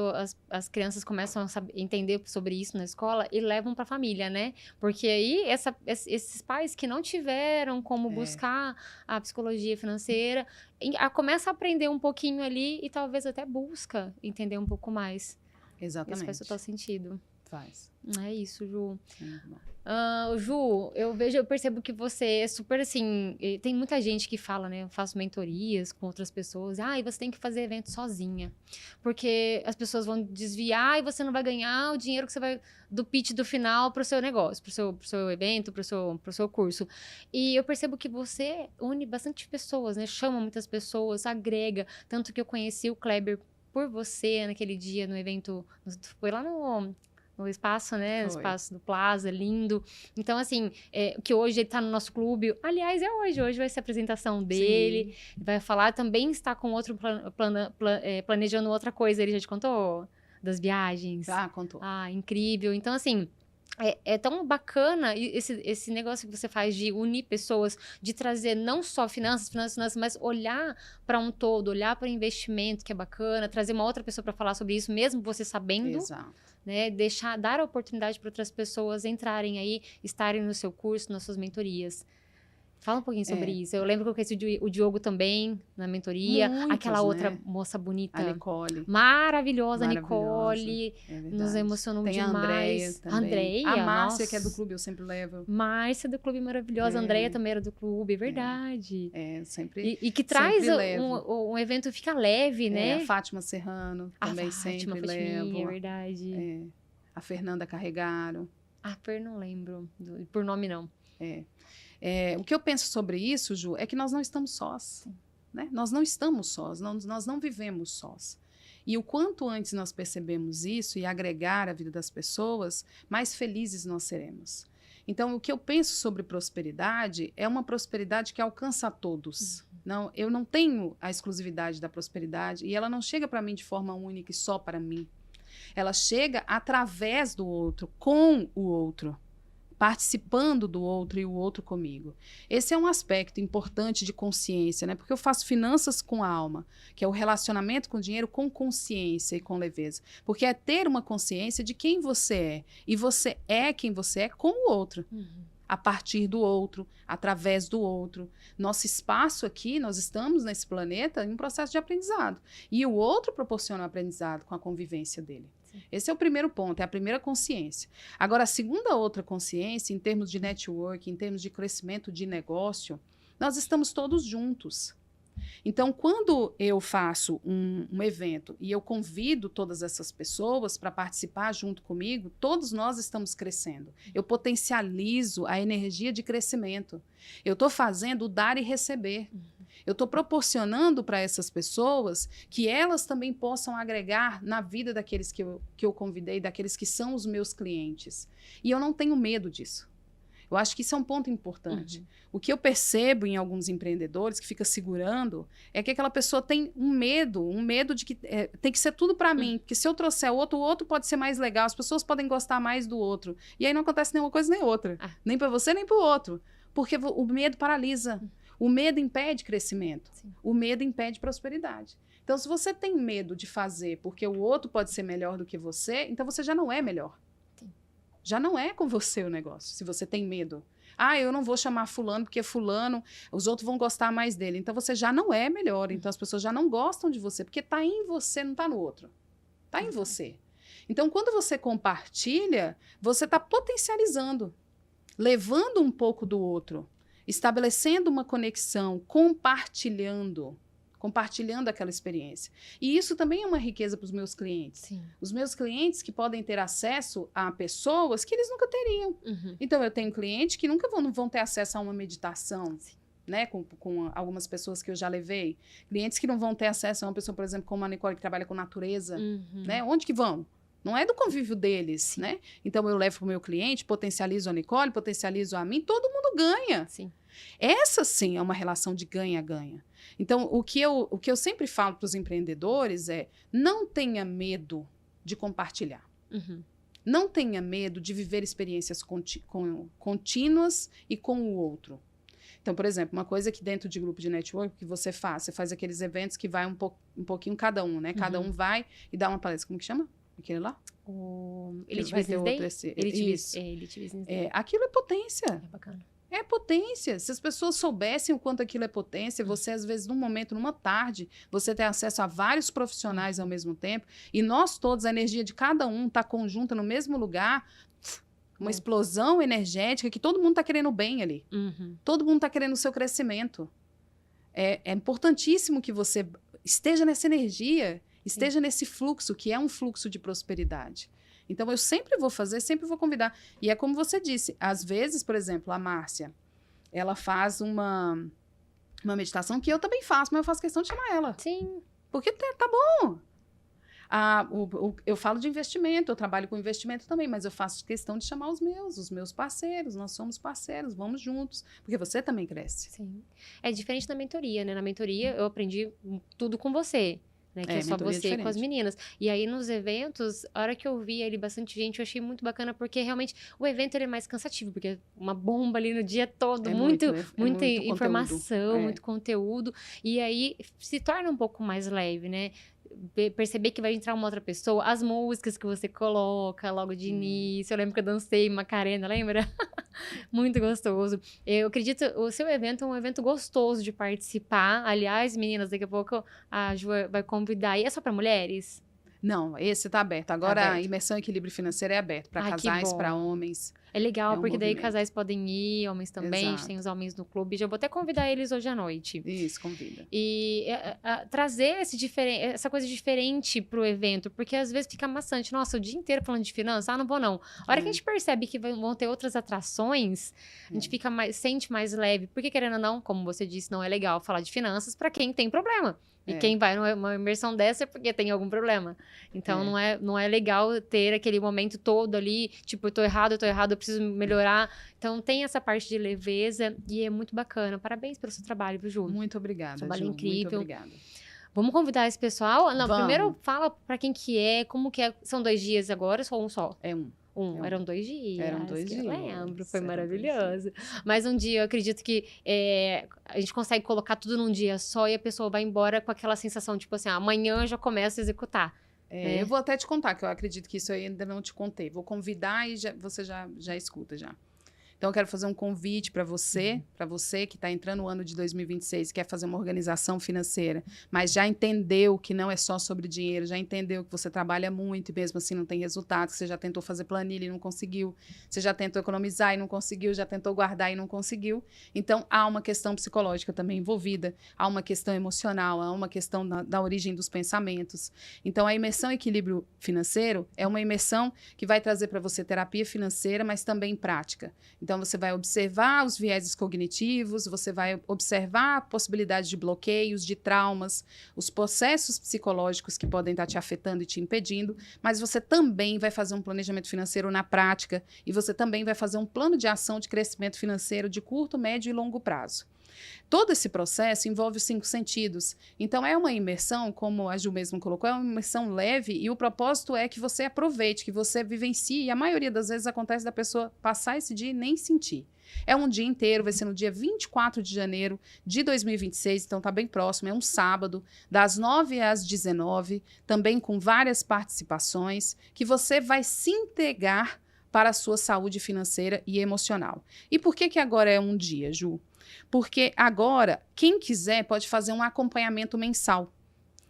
as crianças começam a entender sobre isso na escola e levam para a família, né? Porque aí esses pais que não tiveram como buscar a psicologia financeira, começa a aprender um pouquinho ali e talvez até busca entender um pouco mais. Exatamente. Isso faz total sentido. Faz. É isso, Ju. Muito bom. Ju, eu percebo que você é super assim. Tem muita gente que fala, né? Eu faço mentorias com outras pessoas. E você tem que fazer evento sozinha. Porque as pessoas vão desviar e você não vai ganhar o dinheiro que você vai do pitch do final para o seu negócio, pro seu evento, pro seu curso. E eu percebo que você une bastante pessoas, né? Chama muitas pessoas, agrega. Tanto que eu conheci o Kleber por você naquele dia no evento. Foi lá no espaço, né? No espaço do Plaza, lindo. Então, assim, que hoje ele tá no nosso clube. Aliás, hoje vai ser a apresentação dele. Sim. Vai falar, também está com outro planejando outra coisa. Ele já te contou? Das viagens. Contou. Incrível. Então, assim, é tão bacana esse negócio que você faz de unir pessoas, de trazer não só finanças, mas olhar para um todo, olhar para o investimento, que é bacana, trazer uma outra pessoa para falar sobre isso, mesmo você sabendo. Exato. Né, dar a oportunidade para outras pessoas entrarem aí, estarem no seu curso, nas suas mentorias. Fala um pouquinho sobre isso. Eu lembro que eu conheci o Diogo também na mentoria. Muitos, aquela outra moça bonita. A Nicole. Maravilhosa. Nicole. Nos emocionou Tem demais. A Andréia também. Andréia, a Márcia, nossa. que é do clube, eu sempre levo. Márcia do clube maravilhosa. A Andréia também era do clube, é verdade. Sempre. E que traz um evento, fica leve, né? A Fátima Serrano também sempre levo. É verdade. A Fernanda Carregaro. Fer, não lembro. Por nome, não. O que eu penso sobre isso, Ju, é que nós não estamos sós. Né? Nós não estamos sós, nós não vivemos sós. E o quanto antes nós percebemos isso e agregar a vida das pessoas, mais felizes nós seremos. Então, o que eu penso sobre prosperidade é uma prosperidade que alcança a todos. Eu não tenho a exclusividade da prosperidade e ela não chega para mim de forma única e só para mim. Ela chega através do outro, com o outro, participando do outro e o outro comigo. Esse é um aspecto importante de consciência, né? Porque eu faço finanças com a alma, que é o relacionamento com o dinheiro com consciência e com leveza. Porque é ter uma consciência de quem você é. E você é quem você é com o outro. A partir do outro, através do outro. Nosso espaço aqui, nós estamos nesse planeta em um processo de aprendizado. E o outro proporciona o aprendizado com a convivência dele. Esse é o primeiro ponto, é a primeira consciência. Agora, a segunda outra consciência, em termos de network, em termos de crescimento de negócio, nós estamos todos juntos. Então, quando eu faço um evento e eu convido todas essas pessoas para participar junto comigo, todos nós estamos crescendo. Eu potencializo a energia de crescimento. Eu estou fazendo o dar e receber. Eu estou proporcionando para essas pessoas que elas também possam agregar na vida daqueles que eu convidei, daqueles que são os meus clientes. E eu não tenho medo disso. Eu acho que isso é um ponto importante. Uhum. O que eu percebo em alguns empreendedores que fica segurando é que aquela pessoa tem um medo de que tem que ser tudo para mim, porque se eu trouxer o outro pode ser mais legal, as pessoas podem gostar mais do outro. E aí não acontece nenhuma coisa nem outra, nem para você nem para o outro, porque o medo paralisa. O medo impede crescimento. Sim. O medo impede prosperidade. Então, se você tem medo de fazer porque o outro pode ser melhor do que você, então você já não é melhor. Sim. Já não é com você o negócio, se você tem medo. Eu não vou chamar fulano porque fulano, os outros vão gostar mais dele. Então, você já não é melhor. Então, as pessoas já não gostam de você, porque está em você, não está no outro. Está em você. Então, quando você compartilha, você está potencializando, levando um pouco do outro, estabelecendo uma conexão, compartilhando aquela experiência. E isso também é uma riqueza para os meus clientes. Sim. Os meus clientes que podem ter acesso a pessoas que eles nunca teriam. Uhum. Então, eu tenho clientes que nunca vão ter acesso a uma meditação, né, com algumas pessoas que eu já levei. Clientes que não vão ter acesso a uma pessoa, por exemplo, como a Nicole, que trabalha com natureza. Uhum. Né? Onde que vão? Não é do convívio deles, né? Então, eu levo para o meu cliente, potencializo a Nicole, potencializo a mim, todo mundo ganha. Sim. Essa, sim, é uma relação de ganha-ganha. Então, o que eu sempre falo para os empreendedores é: não tenha medo de compartilhar. Uhum. Não tenha medo de viver experiências contínuas e com o outro. Então, por exemplo, uma coisa que dentro de grupo de network que você faz aqueles eventos que vai um pouquinho cada um, né? Uhum. Cada um vai e dá uma palestra. Como que chama? Aquele lá? O Elite Business Day? Elite Business Day. Aquilo é potência. É bacana. É potência. Se as pessoas soubessem o quanto aquilo é potência, você, às vezes, num momento, numa tarde, você tem acesso a vários profissionais ao mesmo tempo, e nós todos, a energia de cada um está conjunta no mesmo lugar, uma explosão energética que todo mundo está querendo o bem ali. Uhum. Todo mundo está querendo o seu crescimento. É importantíssimo que você esteja nessa energia, esteja nesse fluxo, que é um fluxo de prosperidade. Então, eu sempre vou convidar. E é como você disse, às vezes, por exemplo, a Márcia, ela faz uma meditação que eu também faço, mas eu faço questão de chamar ela. Sim. Porque tá bom. Eu falo de investimento, eu trabalho com investimento também, mas eu faço questão de chamar os meus parceiros, nós somos parceiros, vamos juntos, porque você também cresce. Sim. É diferente da mentoria, né? Na mentoria, eu aprendi tudo com você. Né, que é só você com as meninas. E aí, nos eventos, a hora que eu vi ali bastante gente, eu achei muito bacana, porque realmente o evento ele é mais cansativo, porque é uma bomba ali no dia todo, muita informação, muito conteúdo. E aí, se torna um pouco mais leve, né? Perceber que vai entrar uma outra pessoa, as músicas que você coloca logo de início. Eu lembro que eu dancei Macarena, lembra? Muito gostoso. Eu acredito, o seu evento é um evento gostoso de participar. Aliás, meninas, daqui a pouco a Ju vai convidar. E é só para mulheres? Não, esse tá aberto. Agora, a imersão e equilíbrio financeiro é aberto para casais, para homens. É legal, porque daí casais podem ir, homens também. A gente tem os homens no clube. Já vou até convidar eles hoje à noite. Isso, convida. E trazer essa coisa diferente pro evento, porque às vezes fica maçante. Nossa, o dia inteiro falando de finanças, não vou não. A hora que a gente percebe que vão ter outras atrações, a gente sente mais leve. Porque, querendo ou não, como você disse, não é legal falar de finanças para quem tem problema. E quem vai numa imersão dessa é porque tem algum problema. Então, não é legal ter aquele momento todo ali, tipo, eu tô errado, eu preciso melhorar. Então, tem essa parte de leveza e é muito bacana. Parabéns pelo seu trabalho, viu, Ju? Muito obrigada, trabalho Ju. Incrível. Muito obrigada. Vamos convidar esse pessoal? Não, Vamos. Primeiro fala pra quem que é, como que é. São 2 dias agora ou um só? É um. Eram 2 dias. Eram 2 dias. Eu lembro, foi maravilhoso. Mas um dia eu acredito que a gente consegue colocar tudo num dia só e a pessoa vai embora com aquela sensação, tipo assim, amanhã eu já começo a executar. Eu vou até te contar, que eu acredito que isso aí ainda não te contei. Vou convidar e você já escuta já. Então, eu quero fazer um convite para você que está entrando no ano de 2026, quer fazer uma organização financeira, mas já entendeu que não é só sobre dinheiro, já entendeu que você trabalha muito e mesmo assim não tem resultado, que você já tentou fazer planilha e não conseguiu, você já tentou economizar e não conseguiu, já tentou guardar e não conseguiu. Então, há uma questão psicológica também envolvida, há uma questão emocional, há uma questão da origem dos pensamentos. Então, a imersão equilíbrio financeiro é uma imersão que vai trazer para você terapia financeira, mas também prática. Então, Então, você vai observar os vieses cognitivos, você vai observar a possibilidade de bloqueios, de traumas, os processos psicológicos que podem estar te afetando e te impedindo, mas você também vai fazer um planejamento financeiro na prática e você também vai fazer um plano de ação de crescimento financeiro de curto, médio e longo prazo. Todo esse processo envolve os 5 sentidos. Então, é uma imersão, como a Ju mesmo colocou, é uma imersão leve e o propósito é que você aproveite, que você vivencie. E a maioria das vezes acontece da pessoa passar esse dia e nem sentir. É um dia inteiro, vai ser no dia 24 de janeiro de 2026, então tá bem próximo, é um sábado, das 9 às 19, também com várias participações, que você vai se entregar para a sua saúde financeira e emocional. E por que agora é um dia, Ju? Porque agora, quem quiser pode fazer um acompanhamento mensal.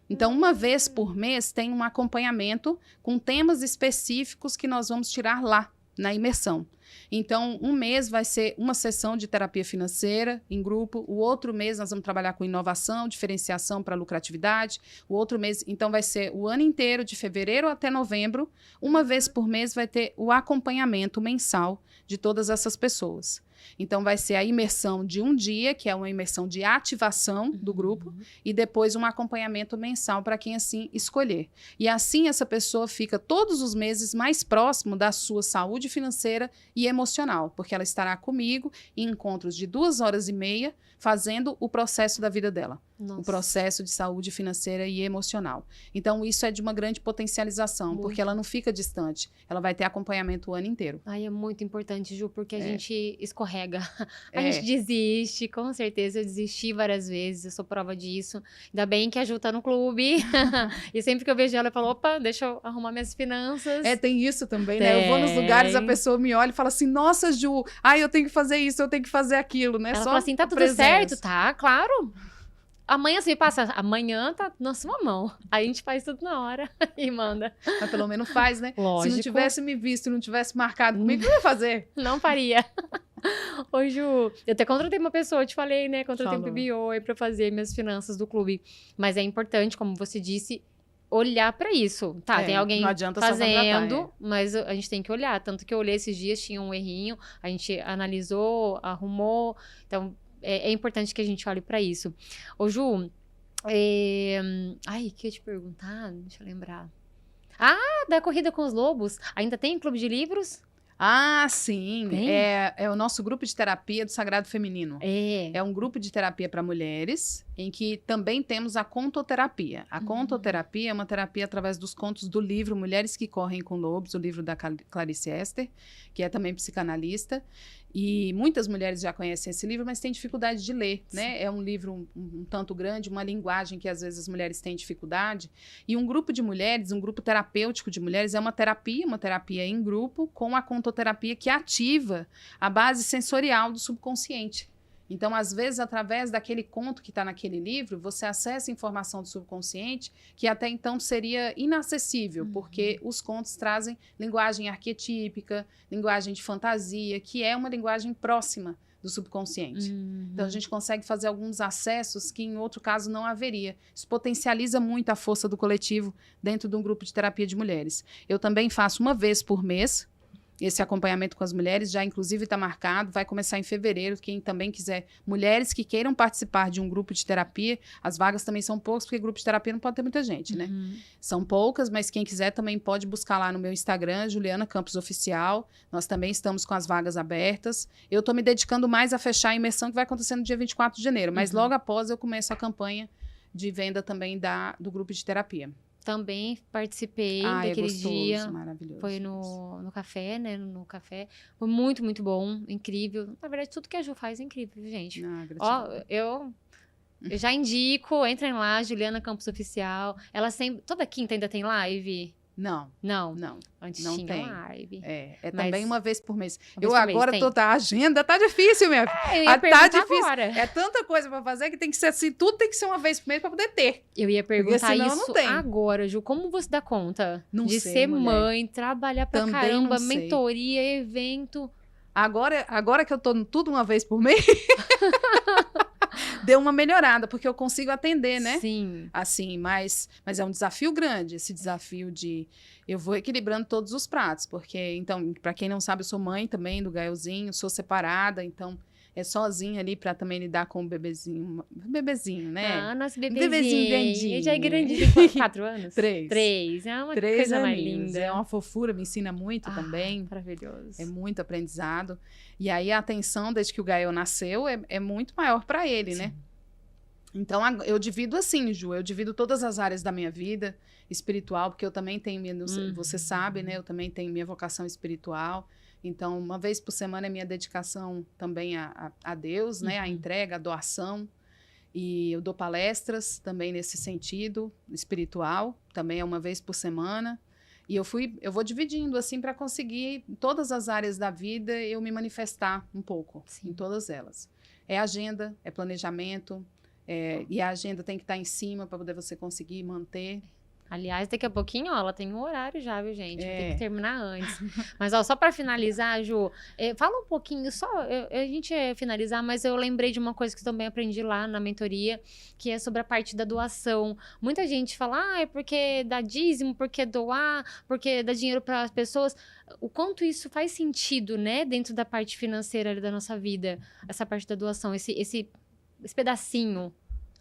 Então, uma vez por mês, tem um acompanhamento com temas específicos que nós vamos tirar lá, na imersão. Então, um mês vai ser uma sessão de terapia financeira em grupo, o outro mês nós vamos trabalhar com inovação, diferenciação para lucratividade, o outro mês, então vai ser o ano inteiro, de fevereiro até novembro, uma vez por mês vai ter o acompanhamento mensal de todas essas pessoas. Então, vai ser a imersão de um dia, que é uma imersão de ativação do grupo, e depois um acompanhamento mensal para quem assim escolher. E assim essa pessoa fica todos os meses mais próximo da sua saúde financeira e emocional, porque ela estará comigo em encontros de 2h30, fazendo o processo da vida dela. Nossa. O processo de saúde financeira e emocional. Então, isso é de uma grande potencialização, porque ela não fica distante. Ela vai ter acompanhamento o ano inteiro. Ai, é muito importante, Ju, porque a gente escorrega. A É. gente desiste, com certeza. Eu desisti várias vezes, eu sou prova disso. Ainda bem que a Ju tá no clube. E sempre que eu vejo ela, eu falo, opa, deixa eu arrumar minhas finanças. É, tem isso também, né? Eu vou nos lugares, a pessoa me olha e fala assim, nossa, Ju, eu tenho que fazer isso, eu tenho que fazer aquilo, né? Ela Só fala assim, tá tudo presença. certo? Tá, claro. Amanhã você passa, amanhã tá na sua mão. Aí a gente faz tudo na hora e manda. Mas pelo menos faz, né? Lógico. Se não tivesse me visto, não tivesse marcado comigo, o que eu ia fazer? Não faria. Ô, Ju, eu até contratei uma pessoa, eu te falei, né? Contratei um Falou. PBO aí pra fazer minhas finanças do clube. Mas é importante, como você disse, olhar pra isso. Tá, tem alguém não adianta só fazendo, contratar, mas a gente tem que olhar. Tanto que eu olhei esses dias, tinha um errinho, a gente analisou, arrumou. Então, é importante que a gente olhe pra isso. Ô, Ju, ai, que eu ia te perguntar? Deixa eu lembrar. Ah, da Corrida com os Lobos. Ainda tem clube de livros? Ah, sim. Tem? É o nosso grupo de terapia do Sagrado Feminino. É. É um grupo de terapia para mulheres, em que também temos a contoterapia. A contoterapia é uma terapia através dos contos do livro Mulheres que Correm com Lobos, o livro da Clarice Ester, que é também psicanalista. E muitas mulheres já conhecem esse livro, mas têm dificuldade de ler, né? É um livro um tanto grande, uma linguagem que às vezes as mulheres têm dificuldade. E um grupo de mulheres, um grupo terapêutico de mulheres, é uma terapia em grupo com a contoterapia que ativa a base sensorial do subconsciente. Então, às vezes, através daquele conto que está naquele livro, você acessa informação do subconsciente que até então seria inacessível, porque os contos trazem linguagem arquetípica, linguagem de fantasia, que é uma linguagem próxima do subconsciente. Então, a gente consegue fazer alguns acessos que, em outro caso, não haveria. Isso potencializa muito a força do coletivo dentro de um grupo de terapia de mulheres. Eu também faço uma vez por mês esse acompanhamento com as mulheres, já inclusive está marcado, vai começar em fevereiro. Quem também quiser, mulheres que queiram participar de um grupo de terapia, as vagas também são poucas, porque grupo de terapia não pode ter muita gente, né? São poucas, mas quem quiser também pode buscar lá no meu Instagram, Juliana Campos Oficial. Nós também estamos com as vagas abertas. Eu estou me dedicando mais a fechar a imersão que vai acontecer no dia 24 de janeiro, mas logo após eu começo a campanha de venda também do grupo de terapia. Também participei É daquele gostoso, dia. maravilhoso. Foi no café, né? No café. Foi muito, muito bom. Incrível. Na verdade, tudo que a Ju faz é incrível, gente. Ó, eu já indico. Entrem lá, Juliana Campos Oficial. Ela sempre... Toda quinta ainda tem live? Não. Antes não tinha tem. live. É Mas também uma vez por mês. uma vez Eu por mês, agora tem. a agenda tá difícil, minha filha. Eu ia Tá perguntar difícil. agora. É tanta coisa pra fazer que tem que ser assim, tudo tem que ser uma vez por mês pra poder ter. Eu ia perguntar senão não isso tem. agora, Ju. Como você dá conta Não de sei, ser mulher. mãe, trabalhar pra Também caramba, não sei. mentoria, evento? Agora que eu tô tudo uma vez por mês, deu uma melhorada, porque eu consigo atender, né? Sim. Assim, mas é um desafio grande, esse desafio de... Eu vou equilibrando todos os pratos, porque, então, para quem não sabe, eu sou mãe também do Gaelzinho, sou separada, então... É sozinha ali para também lidar com o bebezinho. Bebezinho, né? Ah, nosso Bebezinho bebezinho. grandinho. Ele já é grandinho. Tem 4 anos? 3. 3. É uma 3 coisa mais aninhos. linda. É uma fofura, me ensina muito também. Maravilhoso. É muito aprendizado. E aí a atenção, desde que o Gael nasceu, é muito maior para ele, né? Então, eu divido assim, Ju. Eu divido todas as áreas da minha vida espiritual, porque eu também tenho, você sabe, né? Eu também tenho minha vocação espiritual. Então, uma vez por semana é minha dedicação também a Deus, né? A entrega, a doação. E eu dou palestras também nesse sentido espiritual, também é uma vez por semana. E eu vou dividindo assim para conseguir em todas as áreas da vida eu me manifestar um pouco, em todas elas. É agenda, é planejamento, e a agenda tem que estar em cima para poder você conseguir manter. Aliás, daqui a pouquinho, ó, ela tem um horário já, viu, gente? Tem que terminar antes. Mas, ó, só para finalizar, Ju, fala um pouquinho, a gente ia finalizar, mas eu lembrei de uma coisa que também aprendi lá na mentoria, que é sobre a parte da doação. Muita gente fala, é porque dá dízimo, porque doar, porque dá dinheiro para as pessoas. O quanto isso faz sentido, né, dentro da parte financeira ali da nossa vida, essa parte da doação, esse pedacinho.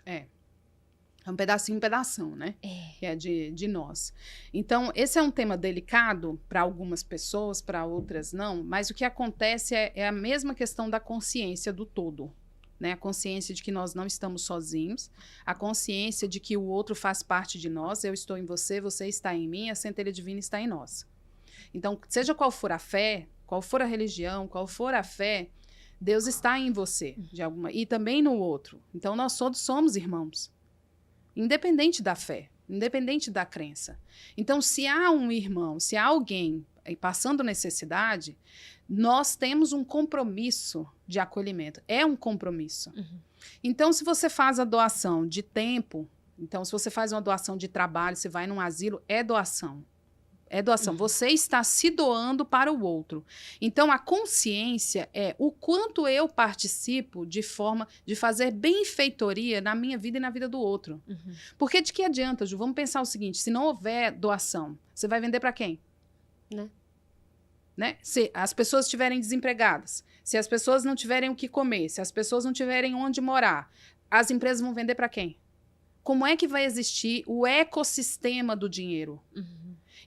É um pedação, né? Que é de nós. Então, esse é um tema delicado para algumas pessoas, para outras não, mas o que acontece é a mesma questão da consciência do todo, né? A consciência de que nós não estamos sozinhos, a consciência de que o outro faz parte de nós, eu estou em você, você está em mim, a centelha divina está em nós. Então, seja qual for a fé, qual for a religião, qual for a fé, Deus está em você, e também no outro. Então, nós todos somos irmãos. Independente da fé, independente da crença. Então, se há um irmão, se há alguém passando necessidade, nós temos um compromisso de acolhimento. É um compromisso. Então, se você faz a doação de tempo, então, se você faz uma doação de trabalho, você vai num asilo, é doação. É doação. Você está se doando para o outro. Então, a consciência é o quanto eu participo de forma de fazer benfeitoria na minha vida e na vida do outro. Porque de que adianta, Ju? Vamos pensar o seguinte, se não houver doação, você vai vender para quem? Né? Se as pessoas estiverem desempregadas, se as pessoas não tiverem o que comer, se as pessoas não tiverem onde morar, as empresas vão vender para quem? Como é que vai existir o ecossistema do dinheiro?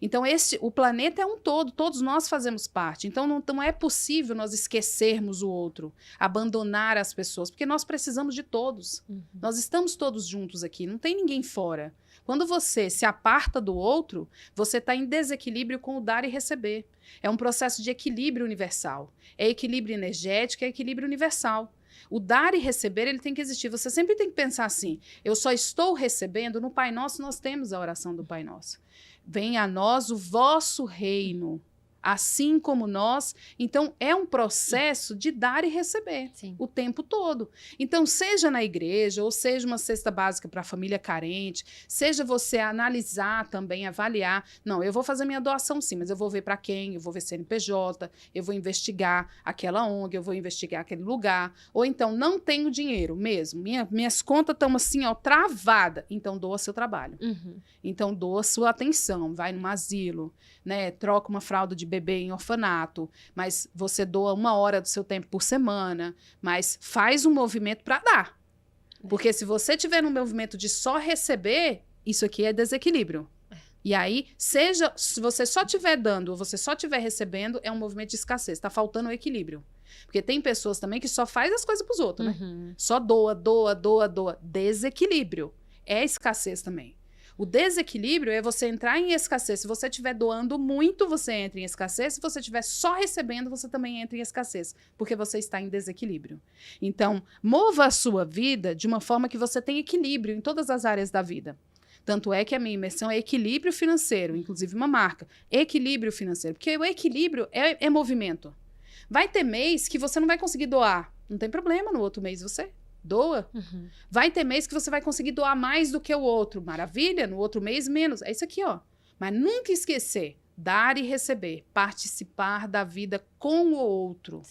Então, o planeta é um todo, todos nós fazemos parte. Então, não é possível nós esquecermos o outro, abandonar as pessoas, porque nós precisamos de todos. Nós estamos todos juntos aqui, não tem ninguém fora. Quando você se aparta do outro, você está em desequilíbrio com o dar e receber. É um processo de equilíbrio universal. É equilíbrio energético, é equilíbrio universal. O dar e receber, ele tem que existir. Você sempre tem que pensar assim, eu só estou recebendo. No Pai Nosso, nós temos a oração do Pai Nosso. Venha a nós o vosso reino, assim como nós. Então, é um processo de dar e receber o tempo todo. Então, seja na igreja, ou seja uma cesta básica para a família carente, seja você analisar também, avaliar. Não, eu vou fazer minha doação sim, mas eu vou ver para quem, eu vou ver CNPJ, eu vou investigar aquela ONG, eu vou investigar aquele lugar. Ou então, não tenho dinheiro mesmo, minhas contas estão assim, ó, travadas. Então, doa seu trabalho. Então, doa sua atenção, vai num asilo, né? Troca uma fralda de bebê em orfanato, mas você doa 1 hora do seu tempo por semana, mas faz um movimento para dar. Porque se você tiver no movimento de só receber, isso aqui é desequilíbrio. E aí, se você só estiver dando ou você só estiver recebendo, é um movimento de escassez, está faltando o equilíbrio. Porque tem pessoas também que só faz as coisas para os outros, né? Só doa. Desequilíbrio. É escassez também. O desequilíbrio é você entrar em escassez. Se você estiver doando muito, você entra em escassez. Se você estiver só recebendo, você também entra em escassez, porque você está em desequilíbrio. Então, mova a sua vida de uma forma que você tenha equilíbrio em todas as áreas da vida. Tanto é que a minha imersão é equilíbrio financeiro, inclusive uma marca. Equilíbrio financeiro, porque o equilíbrio é movimento. Vai ter mês que você não vai conseguir doar. Não tem problema, no outro mês você doa. Vai ter mês que você vai conseguir doar mais do que o outro. Maravilha, no outro mês menos. É isso aqui, ó. Mas nunca esquecer, dar e receber, participar da vida com o outro.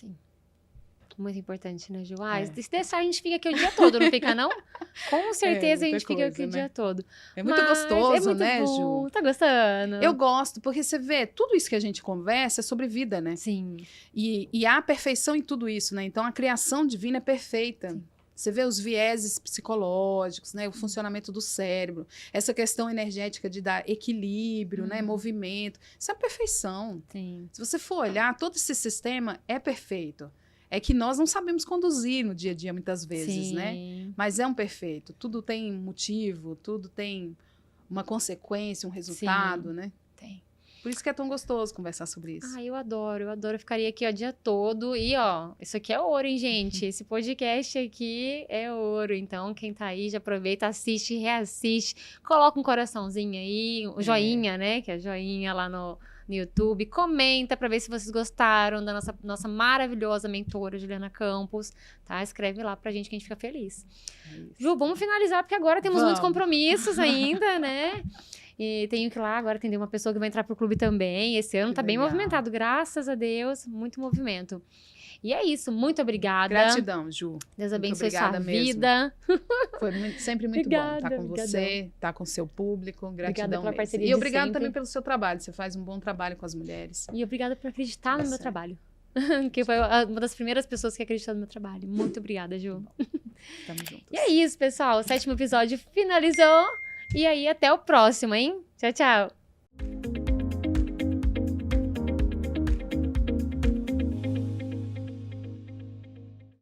Muito importante, né, Ju? É. Se deixar, a gente fica aqui o dia todo, não fica, não? Com certeza a muita gente fica aqui coisa, o né? dia todo. É muito Mas gostoso, é muito né, bom. Ju? Tá gostando? Eu gosto, porque você vê, tudo isso que a gente conversa é sobre vida, né? Sim. E há perfeição em tudo isso, né? Então, a criação divina é perfeita. Sim. Você vê os vieses psicológicos, né? O funcionamento do cérebro, essa questão energética de dar equilíbrio, né? Movimento. Isso é a perfeição. Sim. Se você for olhar, todo esse sistema é perfeito. É que nós não sabemos conduzir no dia a dia, muitas vezes, né? Sim. Mas é um perfeito. Tudo tem motivo, tudo tem uma consequência, um resultado, né? Tem. Por isso que é tão gostoso conversar sobre isso. Eu adoro. Eu ficaria aqui o dia todo. E, ó, isso aqui é ouro, hein, gente? Esse podcast aqui é ouro. Então, quem tá aí, já aproveita, assiste, reassiste. Coloca um coraçãozinho aí, um joinha, né? Que é joinha lá no YouTube. Comenta pra ver se vocês gostaram da nossa maravilhosa mentora, Juliana Campos, tá? Escreve lá pra gente que a gente fica feliz. É isso. Ju, vamos finalizar, porque agora temos muitos Vamos. compromissos ainda, né? E tenho que ir lá agora atender uma pessoa que vai entrar pro clube também. Esse ano Que tá bem legal. movimentado, graças a Deus, muito movimento. E é isso, muito obrigada. Gratidão, Ju. Deus Muito abençoe sua obrigada mesmo. vida. Foi sempre muito Obrigada, bom estar com obrigadão. você, estar com o seu público. Gratidão Obrigada pela mesmo. parceria E de obrigado sempre. também pelo seu trabalho. Você faz um bom trabalho com as mulheres. E obrigada por acreditar no Tá meu certo. trabalho. Que foi uma das primeiras pessoas que acreditou no meu trabalho. Muito obrigada, Ju. Tamo juntos. E é isso, pessoal. O 7º episódio finalizou. E aí, até o próximo, hein? Tchau, tchau.